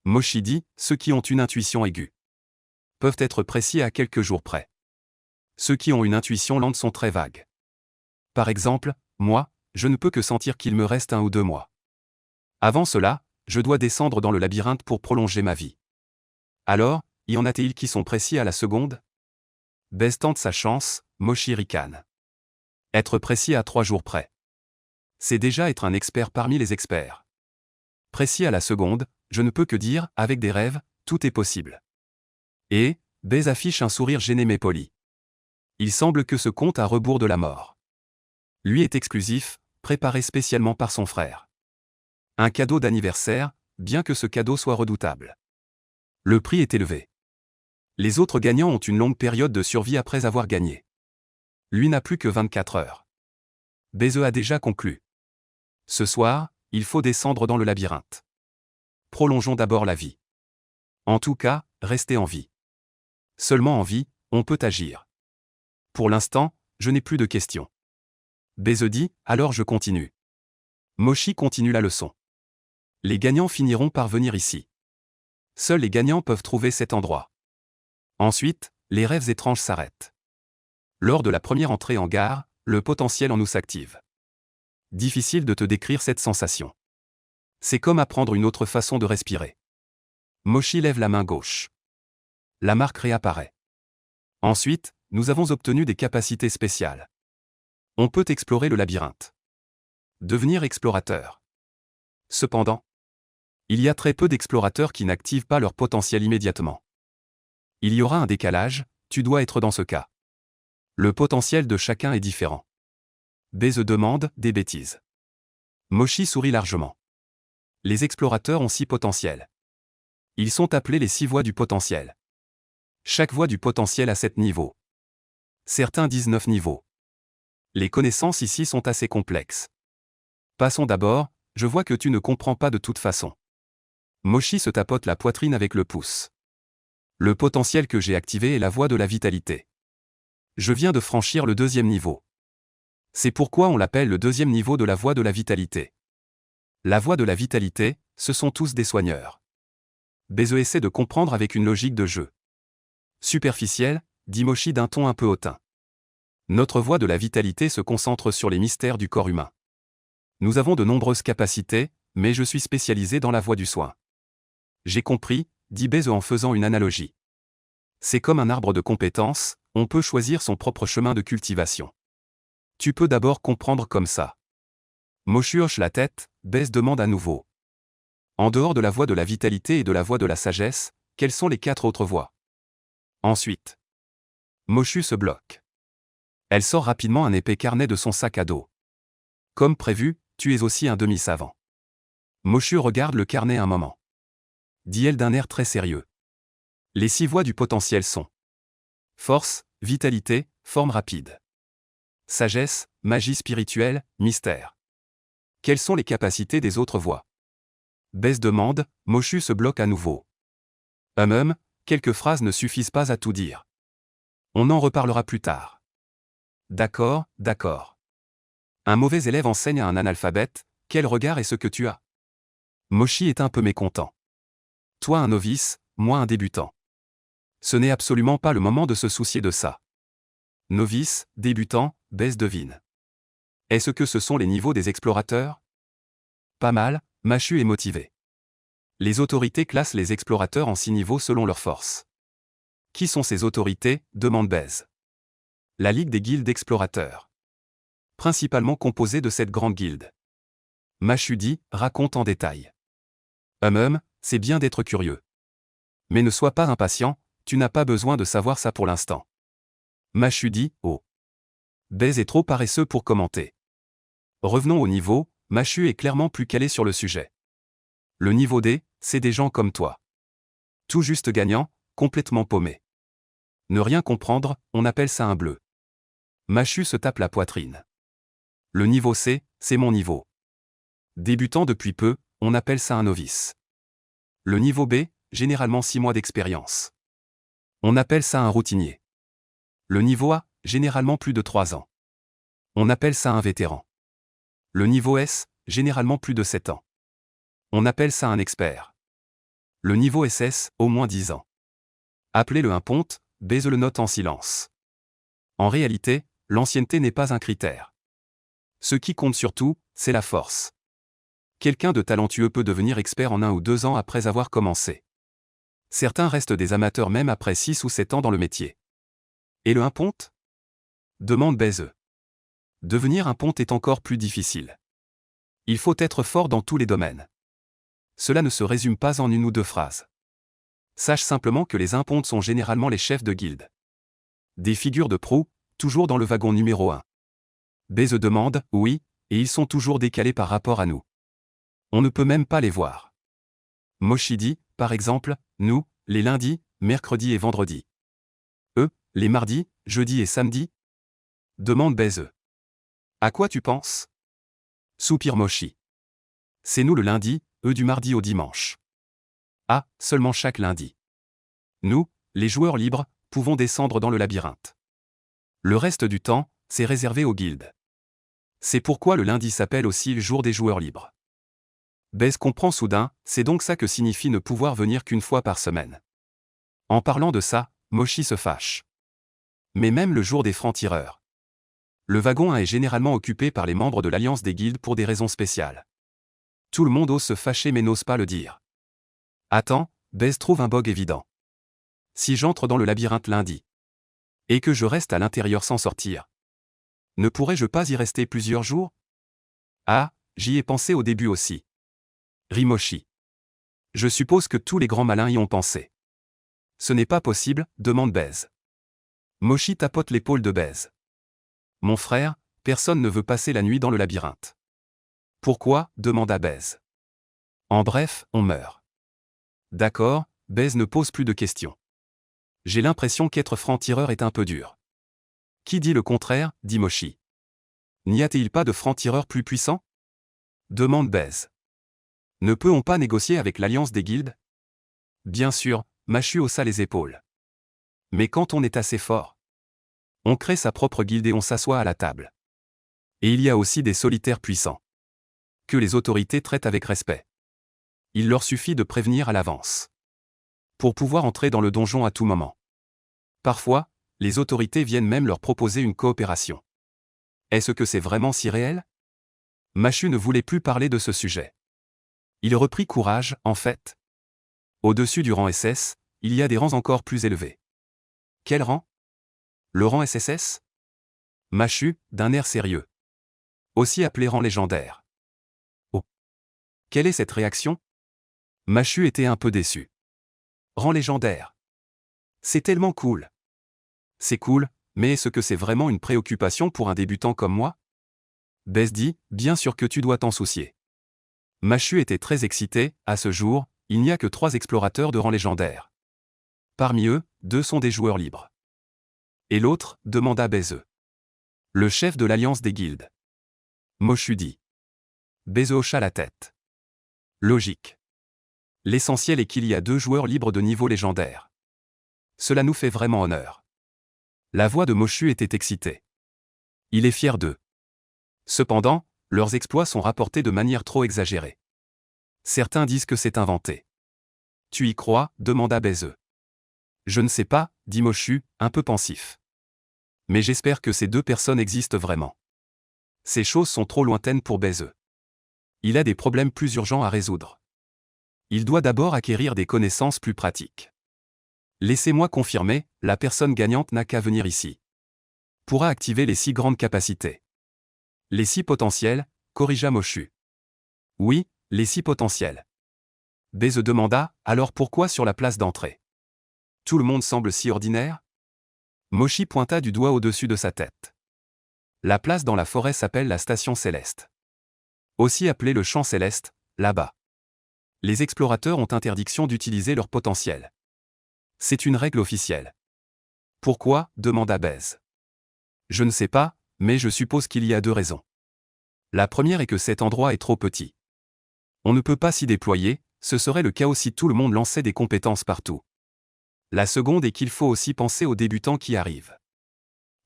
Moshi dit, ceux qui ont une intuition aiguë peuvent être précis à quelques jours près. Ceux qui ont une intuition lente sont très vagues. Par exemple, moi, je ne peux que sentir qu'il me reste 1 ou 2 mois. Avant cela, je dois descendre dans le labyrinthe pour prolonger ma vie. Alors, y en a-t-il qui sont précis à la seconde? Bèze tente sa chance, Moshi ricane. Être précis à 3 jours près. C'est déjà être un expert parmi les experts. Précis à la seconde, je ne peux que dire, avec des rêves, tout est possible. Et, Bèze affiche un sourire gêné mais poli. Il semble que ce compte à rebours de la mort lui est exclusif, préparé spécialement par son frère. Un cadeau d'anniversaire, bien que ce cadeau soit redoutable. Le prix est élevé. Les autres gagnants ont une longue période de survie après avoir gagné. Lui n'a plus que 24 heures. Bèze a déjà conclu. Ce soir, il faut descendre dans le labyrinthe. Prolongeons d'abord la vie. En tout cas, restez en vie. Seulement en vie, on peut agir. Pour l'instant, je n'ai plus de questions. Bèze dit, alors je continue. Moshi continue la leçon. Les gagnants finiront par venir ici. Seuls les gagnants peuvent trouver cet endroit. Ensuite, les rêves étranges s'arrêtent. Lors de la première entrée en gare, le potentiel en nous s'active. Difficile de te décrire cette sensation. C'est comme apprendre une autre façon de respirer. Moshi lève la main gauche. La marque réapparaît. Ensuite, nous avons obtenu des capacités spéciales. On peut explorer le labyrinthe. Devenir explorateur. Cependant, il y a très peu d'explorateurs qui n'activent pas leur potentiel immédiatement. Il y aura un décalage, tu dois être dans ce cas. Le potentiel de chacun est différent. Bèze demande, des bêtises. Moshi sourit largement. Les explorateurs ont 6 potentiels. Ils sont appelés les 6 voies du potentiel. Chaque voie du potentiel a 7 niveaux. Certains disent 9 niveaux. Les connaissances ici sont assez complexes. Passons d'abord, je vois que tu ne comprends pas de toute façon. Moshi se tapote la poitrine avec le pouce. Le potentiel que j'ai activé est la voie de la vitalité. Je viens de franchir le 2e niveau. C'est pourquoi on l'appelle le 2e niveau de la voie de la vitalité. La voie de la vitalité, ce sont tous des soigneurs. Bèze essaie de comprendre avec une logique de jeu. Superficielle, dit Moshi d'un ton un peu hautain. Notre voie de la vitalité se concentre sur les mystères du corps humain. Nous avons de nombreuses capacités, mais je suis spécialisé dans la voie du soin. J'ai compris, dit Bèze en faisant une analogie. C'est comme un arbre de compétences, on peut choisir son propre chemin de cultivation. Tu peux d'abord comprendre comme ça. Moshi hoche la tête, Bèze demande à nouveau. En dehors de la voie de la vitalité et de la voie de la sagesse, quelles sont les 4 autres voies? Ensuite, Moshi se bloque. Elle sort rapidement un épais carnet de son sac à dos. Comme prévu, tu es aussi un demi-savant. Moshu regarde le carnet un moment. Dit-elle d'un air très sérieux. Les 6 voies du potentiel sont force, vitalité, forme rapide. Sagesse, magie spirituelle, mystère. Quelles sont les capacités des autres voies? Bess demande, Moshu se bloque à nouveau. Quelques phrases ne suffisent pas à tout dire. On en reparlera plus tard. D'accord, d'accord. Un mauvais élève enseigne à un analphabète, quel regard est ce que tu as? Moshi est un peu mécontent. Toi un novice, moi un débutant. Ce n'est absolument pas le moment de se soucier de ça. Novice, débutant, Bess devine. Est-ce que ce sont les niveaux des explorateurs? Pas mal, Mashu est motivé. Les autorités classent les explorateurs en 6 niveaux selon leur force. Qui sont ces autorités? Demande Bess. La Ligue des guildes d'explorateurs. Principalement composée de cette grande guilde. Mashu dit, raconte en détail. C'est bien d'être curieux. Mais ne sois pas impatient, tu n'as pas besoin de savoir ça pour l'instant. Mashu dit, oh. Bess est trop paresseux pour commenter. Revenons au niveau, Mashu est clairement plus calé sur le sujet. Le niveau D, c'est des gens comme toi. Tout juste gagnant, complètement paumé. Ne rien comprendre, on appelle ça un bleu. Mashu se tape la poitrine. Le niveau C, c'est mon niveau. Débutant depuis peu, on appelle ça un novice. Le niveau B, généralement 6 mois d'expérience. On appelle ça un routinier. Le niveau A, généralement plus de 3 ans. On appelle ça un vétéran. Le niveau S, généralement plus de 7 ans. On appelle ça un expert. Le niveau SS, au moins 10 ans. Appelez-le un ponte, Bess le note en silence. En réalité, l'ancienneté n'est pas un critère. Ce qui compte surtout, c'est la force. Quelqu'un de talentueux peut devenir expert en 1 ou 2 ans après avoir commencé. Certains restent des amateurs même après 6 ou 7 ans dans le métier. Et le un ponte? Demande Bess. Devenir un ponte est encore plus difficile. Il faut être fort dans tous les domaines. Cela ne se résume pas en 1 ou 2 phrases. Sache simplement que les impontes sont généralement les chefs de guilde. Des figures de proue, toujours dans le wagon numéro 1. Bess demande, oui, et ils sont toujours décalés par rapport à nous. On ne peut même pas les voir. Moshi dit, par exemple, nous, les lundis, mercredis et vendredis. Eux, les mardis, jeudis et samedis? Demande Bess. À quoi tu penses? Soupire Moshi. C'est nous le lundi, eux du mardi au dimanche. Ah, seulement chaque lundi. Nous, les joueurs libres, pouvons descendre dans le labyrinthe. Le reste du temps, c'est réservé aux guildes. C'est pourquoi le lundi s'appelle aussi le jour des joueurs libres. Bess comprend soudain, c'est donc ça que signifie ne pouvoir venir qu'une fois par semaine. En parlant de ça, Moshi se fâche. Mais même le jour des francs-tireurs. Le wagon 1 est généralement occupé par les membres de l'Alliance des guildes pour des raisons spéciales. Tout le monde ose se fâcher mais n'ose pas le dire. Attends, Bess trouve un bug évident. Si j'entre dans le labyrinthe lundi, et que je reste à l'intérieur sans sortir, ne pourrais-je pas y rester plusieurs jours? Ah, j'y ai pensé au début aussi. Rit Moshi. Je suppose que tous les grands malins y ont pensé. Ce n'est pas possible, demande Bess. Moshi tapote l'épaule de Bess. Mon frère, personne ne veut passer la nuit dans le labyrinthe. Pourquoi? Demanda Bess. En bref, on meurt. D'accord, Bess ne pose plus de questions. J'ai l'impression qu'être franc-tireur est un peu dur. Qui dit le contraire? Dit Moshi. N'y a-t-il pas de franc-tireur plus puissant? Demande Bess. Ne peut-on pas négocier avec l'Alliance des guildes? Bien sûr, Mashu haussa les épaules. Mais quand on est assez fort, on crée sa propre guilde et on s'assoit à la table. Et il y a aussi des solitaires puissants. Que les autorités traitent avec respect. Il leur suffit de prévenir à l'avance. Pour pouvoir entrer dans le donjon à tout moment. Parfois, les autorités viennent même leur proposer une coopération. Est-ce que c'est vraiment si réel? Mashu ne voulait plus parler de ce sujet. Il reprit courage, en fait. Au-dessus du rang SS, il y a des rangs encore plus élevés. Quel rang? Le rang SSS? Mashu, d'un air sérieux. Aussi appelé rang légendaire. Oh. Quelle est cette réaction? Mashu était un peu déçu. Rang légendaire. C'est tellement cool. C'est cool, Mais est-ce que c'est vraiment une préoccupation pour un débutant comme moi? Bess dit, bien sûr que tu dois t'en soucier. Machu était très excité, à ce jour, il n'y a que 3 explorateurs de rang légendaire. Parmi eux, 2 sont des joueurs libres. Et l'autre, demanda Besse. Le chef de l'alliance des guildes. Moshu dit. Besse hocha la tête. Logique. L'essentiel est qu'il y a 2 joueurs libres de niveau légendaire. Cela nous fait vraiment honneur. La voix de Moshu était excitée. Il est fier d'eux. Cependant, leurs exploits sont rapportés de manière trop exagérée. Certains disent que c'est inventé. Tu y crois? Demanda Besse. Je ne sais pas, dit Moshu, un peu pensif. Mais j'espère que ces 2 personnes existent vraiment. Ces choses sont trop lointaines pour Besse. Il a des problèmes plus urgents à résoudre. Il doit d'abord acquérir des connaissances plus pratiques. Laissez-moi confirmer, la personne gagnante n'a qu'à venir ici. Pourra activer les 6 grandes capacités. Les 6 potentiels, corrigea Moshu. Oui, les 6 potentiels. Besse demanda, alors pourquoi sur la place d'entrée? Tout le monde semble si ordinaire? Moshi pointa du doigt au-dessus de sa tête. La place dans la forêt s'appelle la Station Céleste. Aussi appelée le Champ Céleste, là-bas. Les explorateurs ont interdiction d'utiliser leur potentiel. C'est une règle officielle. Pourquoi? Demanda Besse. Je ne sais pas, mais je suppose qu'il y a 2 raisons. La première est que cet endroit est trop petit. On ne peut pas s'y déployer, ce serait le chaos si tout le monde lançait des compétences partout. La seconde est qu'il faut aussi penser aux débutants qui arrivent.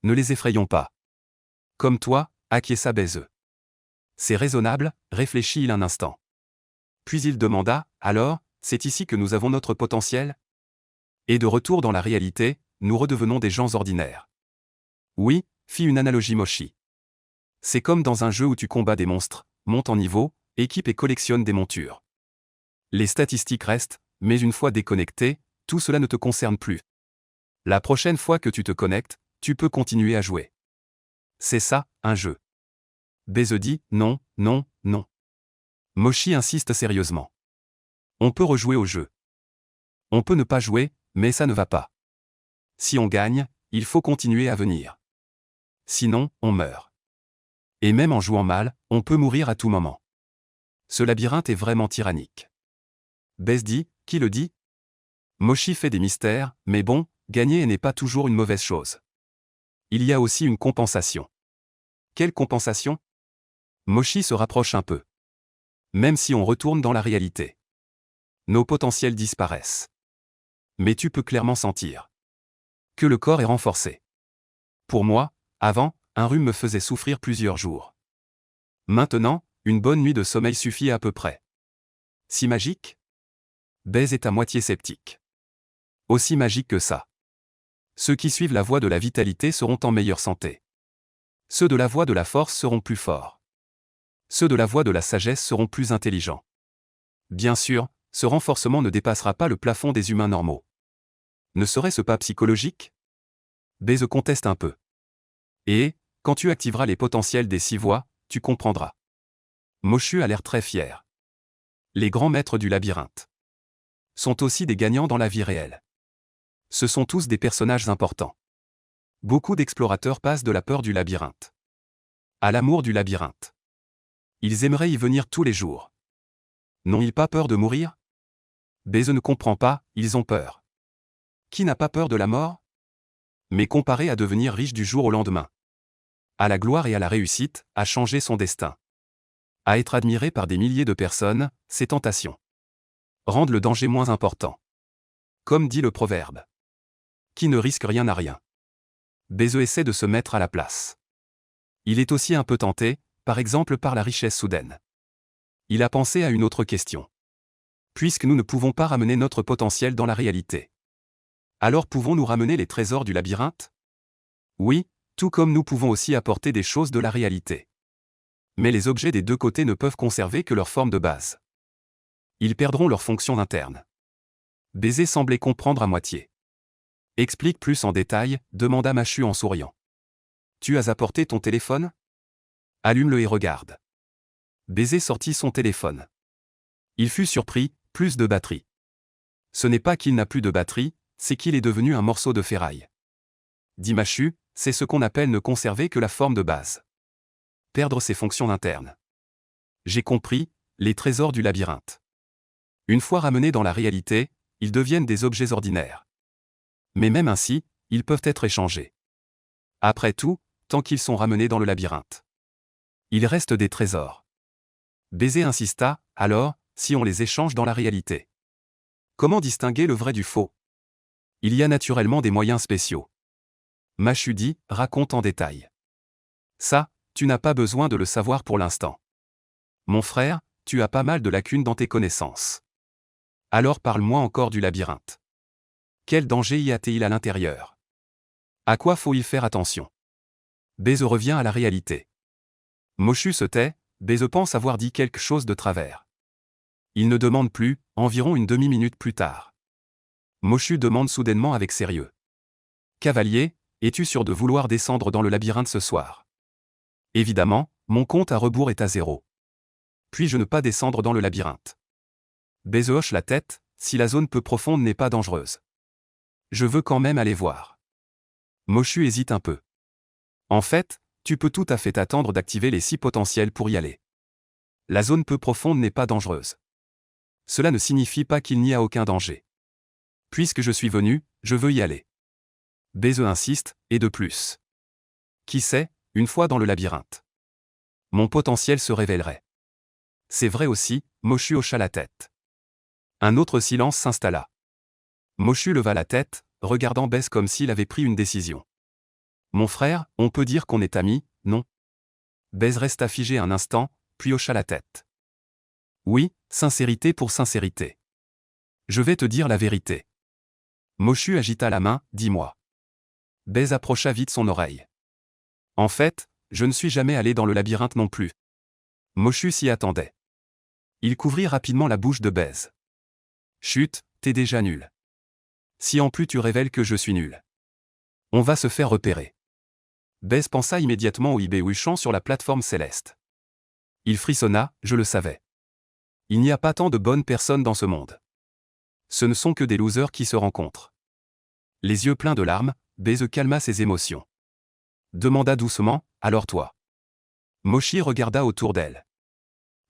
Ne les effrayons pas. Comme toi, acquiesça Besse. C'est raisonnable, réfléchit-il un instant. Puis il demanda, alors, c'est ici que nous avons notre potentiel? Et de retour dans la réalité, nous redevenons des gens ordinaires. Oui, fit une analogie Moshi. C'est comme dans un jeu où tu combats des monstres, montes en niveau, équipe et collectionne des montures. Les statistiques restent, mais une fois déconnecté, tout cela ne te concerne plus. La prochaine fois que tu te connectes, tu peux continuer à jouer. C'est ça, un jeu. Besse dit, non, non, non. Moshi insiste sérieusement. On peut rejouer au jeu. On peut ne pas jouer, mais ça ne va pas. Si on gagne, il faut continuer à venir. Sinon, on meurt. Et même en jouant mal, on peut mourir à tout moment. Ce labyrinthe est vraiment tyrannique. Besse dit, qui le dit? Moshi fait des mystères, mais bon, gagner n'est pas toujours une mauvaise chose. Il y a aussi une compensation. Quelle compensation? Moshi se rapproche un peu. Même si on retourne dans la réalité. Nos potentiels disparaissent. Mais tu peux clairement sentir que le corps est renforcé. Pour moi, avant, un rhume me faisait souffrir plusieurs jours. Maintenant, une bonne nuit de sommeil suffit à peu près. Si magique? Besse est à moitié sceptique. Aussi magique que ça. Ceux qui suivent la voie de la vitalité seront en meilleure santé. Ceux de la voie de la force seront plus forts. Ceux de la voie de la sagesse seront plus intelligents. Bien sûr, ce renforcement ne dépassera pas le plafond des humains normaux. Ne serait-ce pas psychologique? Besse conteste un peu. Et, quand tu activeras les potentiels des 6 voies, tu comprendras. Moshu a l'air très fier. Les grands maîtres du labyrinthe sont aussi des gagnants dans la vie réelle. Ce sont tous des personnages importants. Beaucoup d'explorateurs passent de la peur du labyrinthe à l'amour du labyrinthe. Ils aimeraient y venir tous les jours. N'ont-ils pas peur de mourir? Besse ne comprend pas, ils ont peur. Qui n'a pas peur de la mort? Mais comparé à devenir riche du jour au lendemain, à la gloire et à la réussite, à changer son destin, à être admiré par des milliers de personnes, ces tentations rendent le danger moins important. Comme dit le proverbe. Qui ne risque rien n'a rien. Besse essaie de se mettre à la place. Il est aussi un peu tenté, par exemple par la richesse soudaine. Il a pensé à une autre question. Puisque nous ne pouvons pas ramener notre potentiel dans la réalité, alors pouvons-nous ramener les trésors du labyrinthe? Oui, tout comme nous pouvons aussi apporter des choses de la réalité. Mais les objets des 2 côtés ne peuvent conserver que leur forme de base. Ils perdront leur fonction interne. Besse semblait comprendre à moitié. Explique plus en détail, demanda Machu en souriant. Tu as apporté ton téléphone? Allume-le et regarde. Besse sortit son téléphone. Il fut surpris, plus de batterie. Ce n'est pas qu'il n'a plus de batterie, c'est qu'il est devenu un morceau de ferraille. Dit Machu, c'est ce qu'on appelle ne conserver que la forme de base. Perdre ses fonctions internes. J'ai compris, les trésors du labyrinthe. Une fois ramenés dans la réalité, ils deviennent des objets ordinaires. Mais même ainsi, ils peuvent être échangés. Après tout, tant qu'ils sont ramenés dans le labyrinthe. Il reste des trésors. Baiser insista, alors, si on les échange dans la réalité. Comment distinguer le vrai du faux? Il y a naturellement des moyens spéciaux. Machudi raconte en détail. Ça, tu n'as pas besoin de le savoir pour l'instant. Mon frère, tu as pas mal de lacunes dans tes connaissances. Alors parle-moi encore du labyrinthe. Quel danger y a-t-il à l'intérieur? À quoi faut-il faire attention? Beze revient à la réalité. Moshu se tait, Beze pense avoir dit quelque chose de travers. Il ne demande plus, environ une demi-minute plus tard. Moshu demande soudainement avec sérieux. Cavalier, es-tu sûr de vouloir descendre dans le labyrinthe ce soir? Évidemment, mon compte à rebours est à 0. Puis-je ne pas descendre dans le labyrinthe? Beze hoche la tête, si la zone peu profonde n'est pas dangereuse. Je veux quand même aller voir. Moshu hésite un peu. En fait, tu peux tout à fait t'attendre d'activer les 6 potentiels pour y aller. La zone peu profonde n'est pas dangereuse. Cela ne signifie pas qu'il n'y a aucun danger. Puisque je suis venu, je veux y aller. Beze insiste, et de plus. Qui sait, une fois dans le labyrinthe. Mon potentiel se révélerait. C'est vrai aussi, Moshu hocha la tête. Un autre silence s'installa. Moshu leva la tête, regardant Beze comme s'il avait pris une décision. Mon frère, on peut dire qu'on est amis, non? Beze resta figé un instant, puis hocha la tête. Oui, sincérité pour sincérité. Je vais te dire la vérité. Moshu agita la main, dis-moi. Beze approcha vite son oreille. En fait, je ne suis jamais allé dans le labyrinthe non plus. Moshu s'y attendait. Il couvrit rapidement la bouche de Beze. Chut, t'es déjà nul. Si en plus tu révèles que je suis nul. On va se faire repérer. Beze pensa immédiatement au Ibéhuchant sur la plateforme céleste. Il frissonna, je le savais. Il n'y a pas tant de bonnes personnes dans ce monde. Ce ne sont que des losers qui se rencontrent. Les yeux pleins de larmes, Beze calma ses émotions. Demanda doucement, alors toi. Moshi regarda autour d'elle.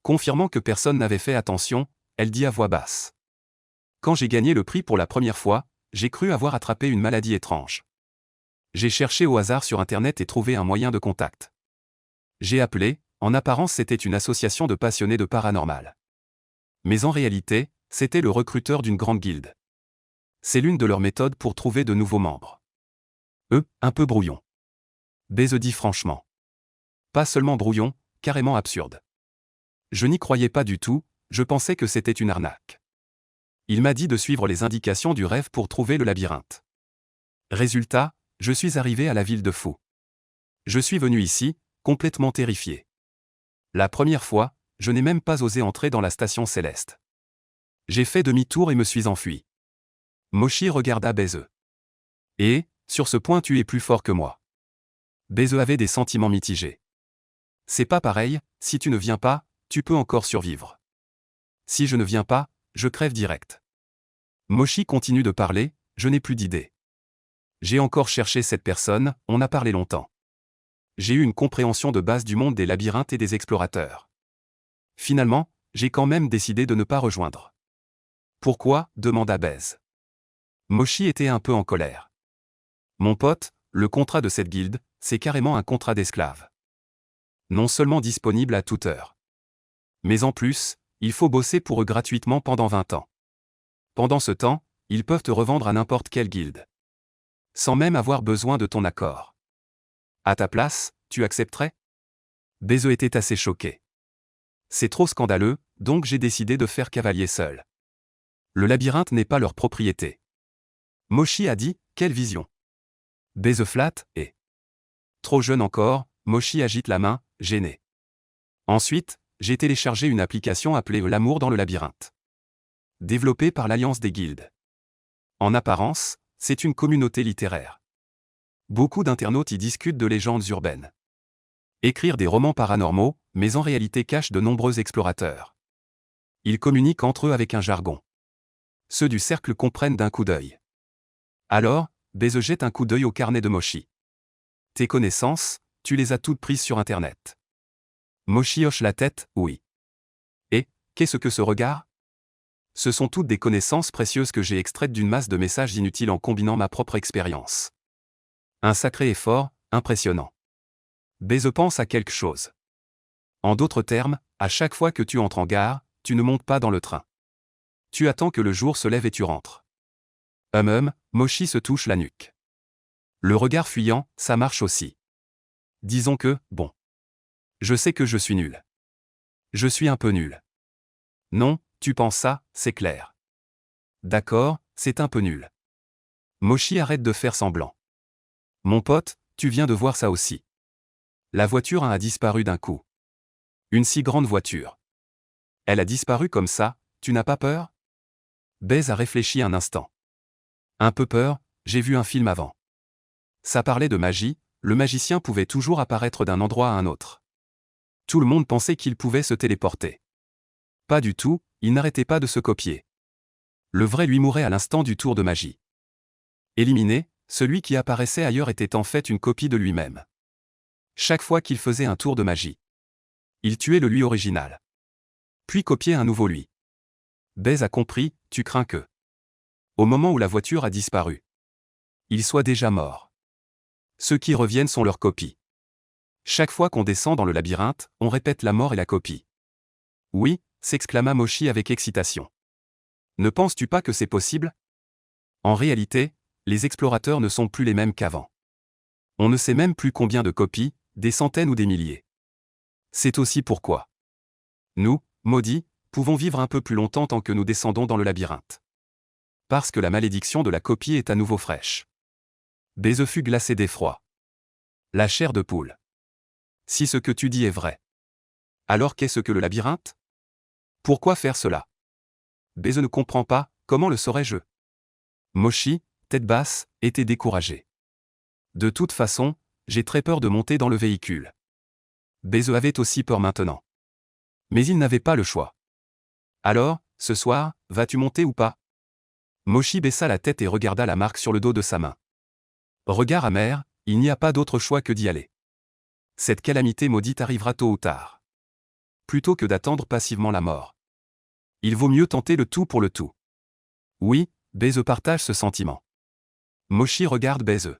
Confirmant que personne n'avait fait attention, elle dit à voix basse. Quand j'ai gagné le prix pour la première fois, j'ai cru avoir attrapé une maladie étrange. J'ai cherché au hasard sur Internet et trouvé un moyen de contact. J'ai appelé, en apparence c'était une association de passionnés de paranormal. Mais en réalité, c'était le recruteur d'une grande guilde. C'est l'une de leurs méthodes pour trouver de nouveaux membres. Un peu brouillon. Beze dit franchement. Pas seulement brouillon, carrément absurde. Je n'y croyais pas du tout, je pensais que c'était une arnaque. Il m'a dit de suivre les indications du rêve pour trouver le labyrinthe. Résultat, je suis arrivé à la ville de Fou. Je suis venu ici, complètement terrifié. La première fois, je n'ai même pas osé entrer dans la station céleste. J'ai fait demi-tour et me suis enfui. Moshi regarda Beze. Et, sur ce point tu es plus fort que moi. Beze avait des sentiments mitigés. C'est pas pareil, si tu ne viens pas, tu peux encore survivre. Si je ne viens pas, je crève direct. Moshi continue de parler, je n'ai plus d'idée. J'ai encore cherché cette personne, on a parlé longtemps. J'ai eu une compréhension de base du monde des labyrinthes et des explorateurs. Finalement, j'ai quand même décidé de ne pas rejoindre. Pourquoi? Demanda Beze. Moshi était un peu en colère. Mon pote, le contrat de cette guilde, c'est carrément un contrat d'esclave. Non seulement disponible à toute heure. Mais en plus, il faut bosser pour eux gratuitement pendant 20 ans. Pendant ce temps, ils peuvent te revendre à n'importe quelle guilde. Sans même avoir besoin de ton accord. À ta place, tu accepterais? Beze était assez choqué. C'est trop scandaleux, donc j'ai décidé de faire cavalier seul. Le labyrinthe n'est pas leur propriété. Moshi a dit, quelle vision. Beze flatte, et. Trop jeune encore, Moshi agite la main, gêné. Ensuite, j'ai téléchargé une application appelée L'amour dans le labyrinthe. Développée par l'Alliance des guildes. En apparence, c'est une communauté littéraire. Beaucoup d'internautes y discutent de légendes urbaines. Écrire des romans paranormaux, mais en réalité cachent de nombreux explorateurs. Ils communiquent entre eux avec un jargon. Ceux du cercle comprennent d'un coup d'œil. Alors, Beze jette un coup d'œil au carnet de Moshi. Tes connaissances, tu les as toutes prises sur Internet. Moshi hoche la tête, oui. Et, qu'est-ce que ce regard? Ce sont toutes des connaissances précieuses que j'ai extraites d'une masse de messages inutiles en combinant ma propre expérience. Un sacré effort, impressionnant. Beze pense à quelque chose. En d'autres termes, à chaque fois que tu entres en gare, tu ne montes pas dans le train. Tu attends que le jour se lève et tu rentres. Moshi se touche la nuque. Le regard fuyant, ça marche aussi. Disons que, bon. Je sais que je suis nul. Je suis un peu nul. Non, tu penses ça, c'est clair. D'accord, c'est un peu nul. Moshi arrête de faire semblant. Mon pote, tu viens de voir ça aussi. La voiture a disparu d'un coup. Une si grande voiture. Elle a disparu comme ça, tu n'as pas peur? Beze a réfléchi un instant. Un peu peur, j'ai vu un film avant. Ça parlait de magie, le magicien pouvait toujours apparaître d'un endroit à un autre. Tout le monde pensait qu'il pouvait se téléporter. Pas du tout, il n'arrêtait pas de se copier. Le vrai lui mourait à l'instant du tour de magie. Éliminé, celui qui apparaissait ailleurs était en fait une copie de lui-même. Chaque fois qu'il faisait un tour de magie, il tuait le lui original. Puis copiait un nouveau lui. Beze a compris, tu crains que, au moment où la voiture a disparu, il soit déjà mort. Ceux qui reviennent sont leurs copies. Chaque fois qu'on descend dans le labyrinthe, on répète la mort et la copie. Oui, s'exclama Moshi avec excitation. Ne penses-tu pas que c'est possible? En réalité, les explorateurs ne sont plus les mêmes qu'avant. On ne sait même plus combien de copies, des centaines ou des milliers. C'est aussi pourquoi nous, maudits, pouvons vivre un peu plus longtemps tant que nous descendons dans le labyrinthe. Parce que la malédiction de la copie est à nouveau fraîche. Beze fut glacé d'effroi. La chair de poule. Si ce que tu dis est vrai. Alors qu'est-ce que le labyrinthe? Pourquoi faire cela? Beze ne comprend pas, comment le saurais-je? Moshi, tête basse, était découragé. De toute façon, j'ai très peur de monter dans le véhicule. Beze avait aussi peur maintenant. Mais il n'avait pas le choix. Alors, ce soir, vas-tu monter ou pas? Moshi baissa la tête et regarda la marque sur le dos de sa main. Regard amer, il n'y a pas d'autre choix que d'y aller. Cette calamité maudite arrivera tôt ou tard. Plutôt que d'attendre passivement la mort. Il vaut mieux tenter le tout pour le tout. Oui, Beze partage ce sentiment. Moshi regarde Beze.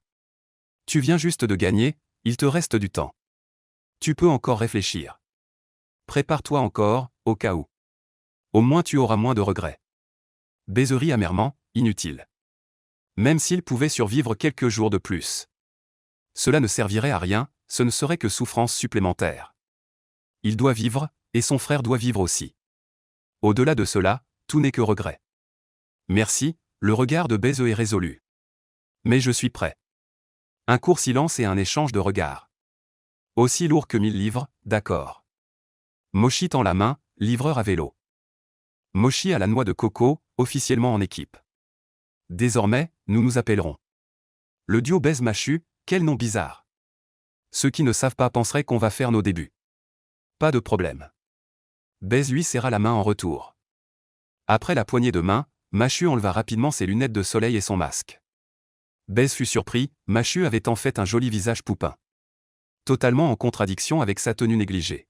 Tu viens juste de gagner, il te reste du temps. Tu peux encore réfléchir. Prépare-toi encore, au cas où. Au moins tu auras moins de regrets. Beze rit amèrement, inutile. Même s'il pouvait survivre quelques jours de plus. Cela ne servirait à rien, ce ne serait que souffrance supplémentaire. Il doit vivre, et son frère doit vivre aussi. Au-delà de cela, tout n'est que regret. Merci, le regard de Beze est résolu. Mais je suis prêt. Un court silence et un échange de regards. Aussi lourd que 1000 livres, d'accord. Moshi tend la main, livreur à vélo. Moshi à la noix de coco, officiellement en équipe. Désormais, nous nous appellerons le duo Beze-Machu, quel nom bizarre. Ceux qui ne savent pas penseraient qu'on va faire nos débuts. Pas de problème. Beze lui serra la main en retour. Après la poignée de main, Machu enleva rapidement ses lunettes de soleil et son masque. Beze fut surpris, Machu avait en fait un joli visage poupin. Totalement en contradiction avec sa tenue négligée.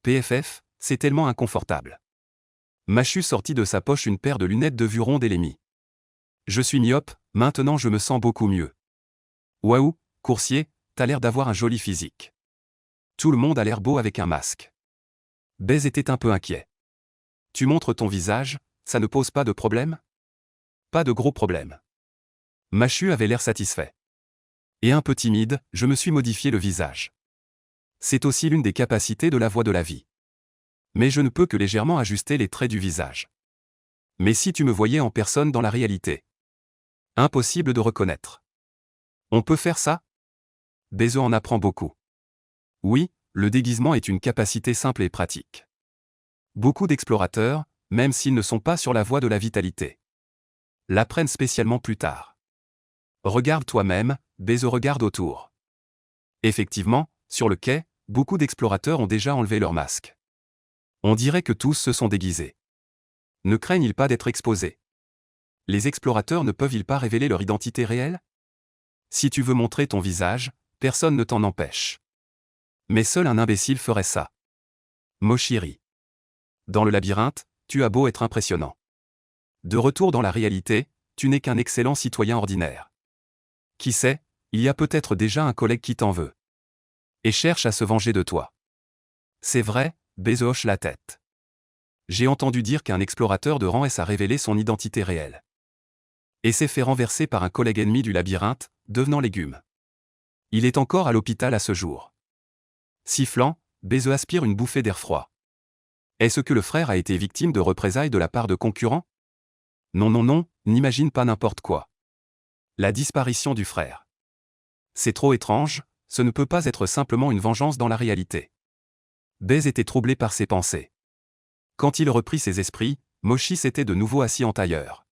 PFF, c'est tellement inconfortable. Machu sortit de sa poche une paire de lunettes de vue ronde et les mit. Je suis myope, maintenant je me sens beaucoup mieux. Waouh, coursier, t'as l'air d'avoir un joli physique. Tout le monde a l'air beau avec un masque. Beze était un peu inquiet. Tu montres ton visage, ça ne pose pas de problème? Pas de gros problème. Machu avait l'air satisfait. Et un peu timide, je me suis modifié le visage. C'est aussi l'une des capacités de la voix de la vie. Mais je ne peux que légèrement ajuster les traits du visage. Mais si tu me voyais en personne dans la réalité. Impossible de reconnaître. On peut faire ça? Beze en apprend beaucoup. Oui, le déguisement est une capacité simple et pratique. Beaucoup d'explorateurs, même s'ils ne sont pas sur la voie de la vitalité, l'apprennent spécialement plus tard. Regarde toi-même, Beze regarde autour. Effectivement, sur le quai, beaucoup d'explorateurs ont déjà enlevé leur masque. On dirait que tous se sont déguisés. Ne craignent-ils pas d'être exposés? Les explorateurs ne peuvent-ils pas révéler leur identité réelle? Si tu veux montrer ton visage, personne ne t'en empêche. Mais seul un imbécile ferait ça. Moshi rit. Dans le labyrinthe, tu as beau être impressionnant. De retour dans la réalité, tu n'es qu'un excellent citoyen ordinaire. Qui sait, il y a peut-être déjà un collègue qui t'en veut. Et cherche à se venger de toi. C'est vrai, Beze hoche la tête. J'ai entendu dire qu'un explorateur de rang S a révélé son identité réelle. Et s'est fait renverser par un collègue ennemi du labyrinthe, devenant légume. Il est encore à l'hôpital à ce jour. Sifflant, Beze aspire une bouffée d'air froid. Est-ce que le frère a été victime de représailles de la part de concurrents? Non, non, non, n'imagine pas n'importe quoi. La disparition du frère. C'est trop étrange, ce ne peut pas être simplement une vengeance dans la réalité. Beze était troublé par ses pensées. Quand il reprit ses esprits, Moshi s'était de nouveau assis en tailleur.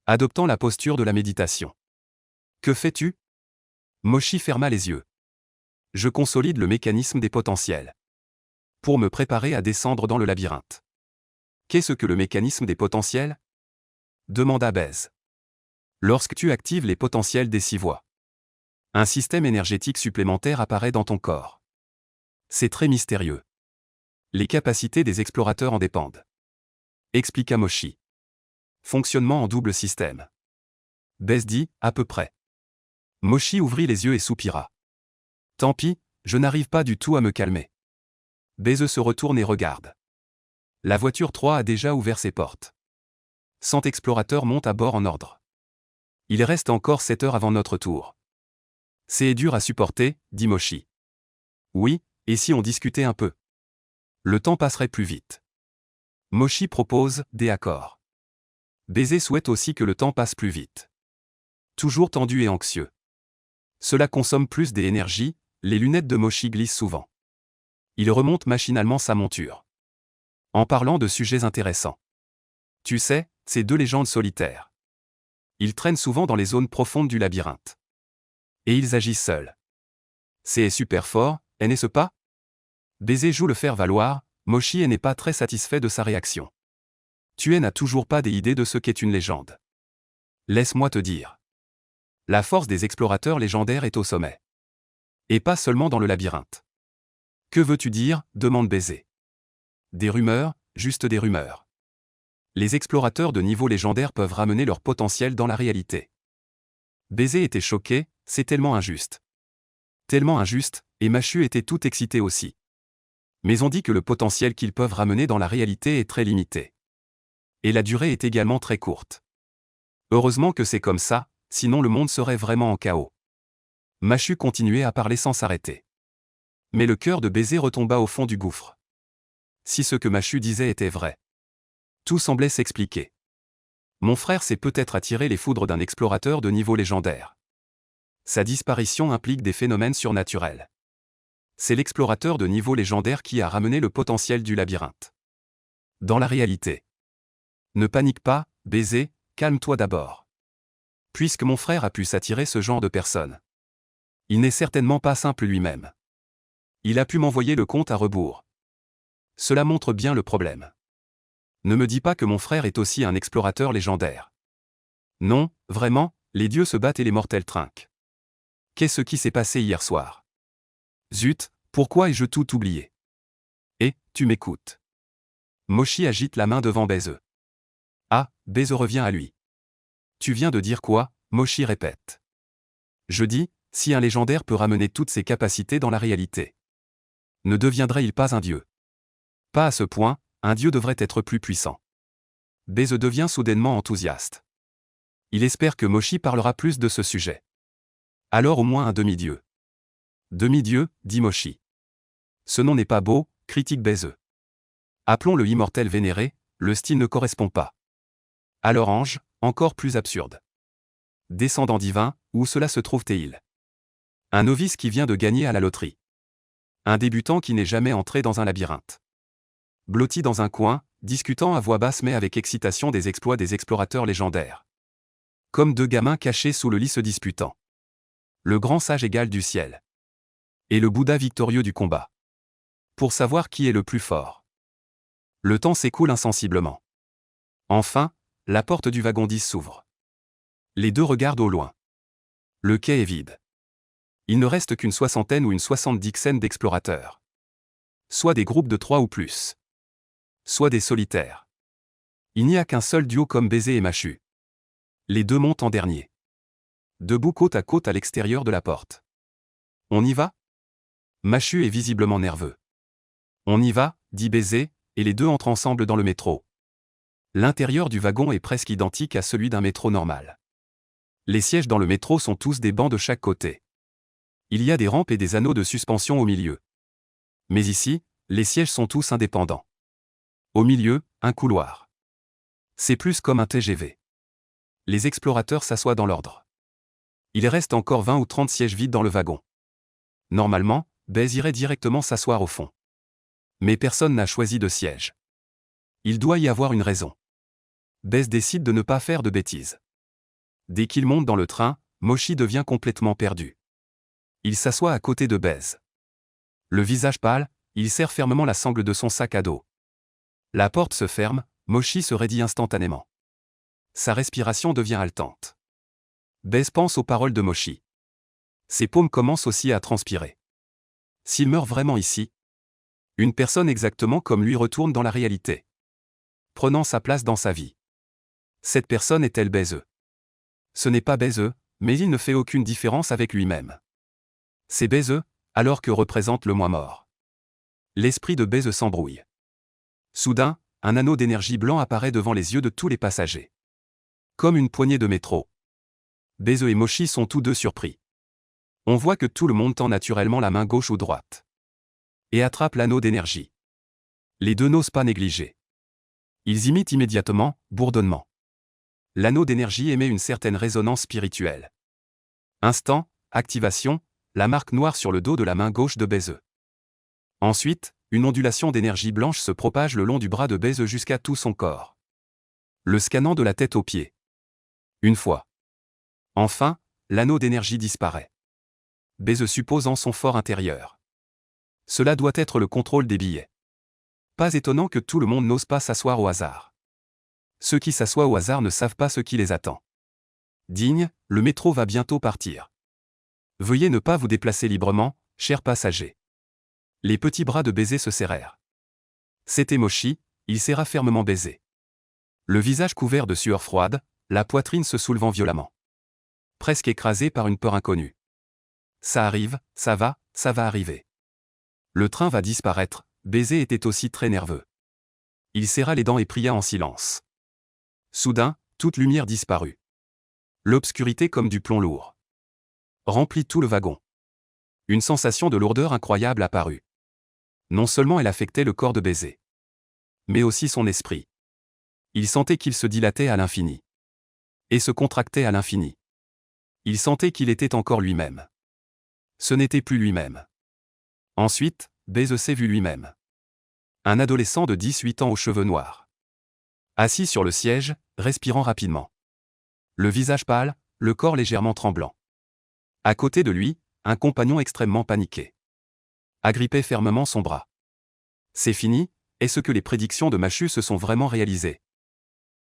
Adoptant la posture de la méditation. Que fais-tu? Moshi ferma les yeux. Je consolide le mécanisme des potentiels. Pour me préparer à descendre dans le labyrinthe. Qu'est-ce que le mécanisme des potentiels? Demanda Beze. Lorsque tu actives les potentiels des 6 voies, un système énergétique supplémentaire apparaît dans ton corps. C'est très mystérieux. Les capacités des explorateurs en dépendent. Expliqua Moshi. Fonctionnement en double système. Beze dit, à peu près. Moshi ouvrit les yeux et soupira. Tant pis, je n'arrive pas du tout à me calmer. Beze se retourne et regarde. La voiture 3 a déjà ouvert ses portes. 100 explorateurs montent à bord en ordre. Il reste encore 7 heures avant notre tour. C'est dur à supporter, dit Moshi. Oui, et si on discutait un peu? Le temps passerait plus vite. Moshi propose des accords. Beze souhaite aussi que le temps passe plus vite. Toujours tendu et anxieux. Cela consomme plus d'énergie, les lunettes de Moshi glissent souvent. Il remonte machinalement sa monture. En parlant de sujets intéressants. Tu sais, ces 2 légendes solitaires. Ils traînent souvent dans les zones profondes du labyrinthe. Et ils agissent seuls. C'est super fort, n'est-ce pas? Beze joue le faire valoir, Moshi n'est pas très satisfait de sa réaction. Tu n'as toujours pas des idées de ce qu'est une légende. Laisse-moi te dire. La force des explorateurs légendaires est au sommet. Et pas seulement dans le labyrinthe. Que veux-tu dire? Demande Beze. Des rumeurs, juste des rumeurs. Les explorateurs de niveau légendaire peuvent ramener leur potentiel dans la réalité. Beze était choqué, c'est tellement injuste. Tellement injuste, et Machu était tout excité aussi. Mais on dit que le potentiel qu'ils peuvent ramener dans la réalité est très limité. Et la durée est également très courte. Heureusement que c'est comme ça, sinon le monde serait vraiment en chaos. Machu continuait à parler sans s'arrêter. Mais le cœur de Beze retomba au fond du gouffre. Si ce que Machu disait était vrai. Tout semblait s'expliquer. Mon frère s'est peut-être attiré les foudres d'un explorateur de niveau légendaire. Sa disparition implique des phénomènes surnaturels. C'est l'explorateur de niveau légendaire qui a ramené le potentiel du labyrinthe. Dans la réalité. Ne panique pas, Beze, calme-toi d'abord. Puisque mon frère a pu s'attirer ce genre de personnes. Il n'est certainement pas simple lui-même. Il a pu m'envoyer le compte à rebours. Cela montre bien le problème. Ne me dis pas que mon frère est aussi un explorateur légendaire. Non, vraiment, les dieux se battent et les mortels trinquent. Qu'est-ce qui s'est passé hier soir? Zut, pourquoi ai-je tout oublié? Et, tu m'écoutes. Moshi agite la main devant Beze. Ah, Beze revient à lui. Tu viens de dire quoi? Moshi répète. Je dis, si un légendaire peut ramener toutes ses capacités dans la réalité. Ne deviendrait-il pas un dieu? Pas à ce point, un dieu devrait être plus puissant. Beze devient soudainement enthousiaste. Il espère que Moshi parlera plus de ce sujet. Alors au moins un demi-dieu. Demi-dieu, dit Moshi. Ce nom n'est pas beau, critique Beze. Appelons-le immortel vénéré, le style ne correspond pas. Alors ange, encore plus absurde. Descendant divin, où cela se trouve-t-il? Un novice qui vient de gagner à la loterie. Un débutant qui n'est jamais entré dans un labyrinthe. Blotti dans un coin, discutant à voix basse mais avec excitation des exploits des explorateurs légendaires. Comme 2 gamins cachés sous le lit se disputant. Le grand sage égal du ciel. Et le Bouddha victorieux du combat. Pour savoir qui est le plus fort. Le temps s'écoule insensiblement. Enfin, la porte du wagon 10 s'ouvre. Les 2 regardent au loin. Le quai est vide. Il ne reste qu'une soixantaine ou une 70 d'explorateurs. Soit des groupes de 3 ou plus. Soit des solitaires. Il n'y a qu'un seul duo comme Baiser et Machut. Les deux montent en dernier. Debout côte à l'extérieur de la porte. On y va? Machut est visiblement nerveux. On y va, dit Baiser, et les deux entrent ensemble dans le métro. L'intérieur du wagon est presque identique à celui d'un métro normal. Les sièges dans le métro sont tous des bancs de chaque côté. Il y a des rampes et des anneaux de suspension au milieu. Mais ici, les sièges sont tous indépendants. Au milieu, un couloir. C'est plus comme un TGV. Les explorateurs s'assoient dans l'ordre. Il reste encore 20 ou 30 sièges vides dans le wagon. Normalement, Baiser irait directement s'asseoir au fond. Mais personne n'a choisi de siège. Il doit y avoir une raison. Baiser décide de ne pas faire de bêtises. Dès qu'il monte dans le train, Mochi devient complètement perdu. Il s'assoit à côté de Baiser. Le visage pâle, il serre fermement la sangle de son sac à dos. La porte se ferme, Mochi se raidit instantanément. Sa respiration devient haletante. Baiser pense aux paroles de Mochi. Ses paumes commencent aussi à transpirer. S'il meurt vraiment ici, une personne exactement comme lui retourne dans la réalité, prenant sa place dans sa vie. Cette personne est-elle Baiser? Ce n'est pas Baiser, mais il ne fait aucune différence avec lui-même. C'est Baiser, alors que représente le moi mort. L'esprit de Baiser s'embrouille. Soudain, un anneau d'énergie blanc apparaît devant les yeux de tous les passagers. Comme une poignée de métro. Baiser et Mochi sont tous deux surpris. On voit que tout le monde tend naturellement la main gauche ou droite. Et attrape l'anneau d'énergie. Les deux n'osent pas négliger. Ils imitent immédiatement, bourdonnement. L'anneau d'énergie émet une certaine résonance spirituelle. Instant, activation, la marque noire sur le dos de la main gauche de Baiser. Ensuite, une ondulation d'énergie blanche se propage le long du bras de Baiser jusqu'à tout son corps. Le scannant de la tête aux pieds. Une fois. Enfin, l'anneau d'énergie disparaît. Baiser suppose en son fort intérieur. Cela doit être le contrôle des billets. Pas étonnant que tout le monde n'ose pas s'asseoir au hasard. Ceux qui s'assoient au hasard ne savent pas ce qui les attend. Digne, le métro va bientôt partir. Veuillez ne pas vous déplacer librement, chers passagers. Les petits bras de Baiser se serrèrent. C'était Mochi, il serra fermement Baiser. Le visage couvert de sueur froide, la poitrine se soulevant violemment. Presque écrasé par une peur inconnue. Ça arrive, ça va arriver. Le train va disparaître, Baiser était aussi très nerveux. Il serra les dents et pria en silence. Soudain, toute lumière disparut. L'obscurité comme du plomb lourd remplit tout le wagon. Une sensation de lourdeur incroyable apparut. Non seulement elle affectait le corps de Baiser, mais aussi son esprit. Il sentait qu'il se dilatait à l'infini. Et se contractait à l'infini. Il sentait qu'il était encore lui-même. Ce n'était plus lui-même. Ensuite, Baiser s'est vu lui-même. Un adolescent de 18 ans aux cheveux noirs. Assis sur le siège, respirant rapidement. Le visage pâle, le corps légèrement tremblant. À côté de lui, un compagnon extrêmement paniqué. Agrippait fermement son bras. C'est fini, est-ce que les prédictions de Machut se sont vraiment réalisées?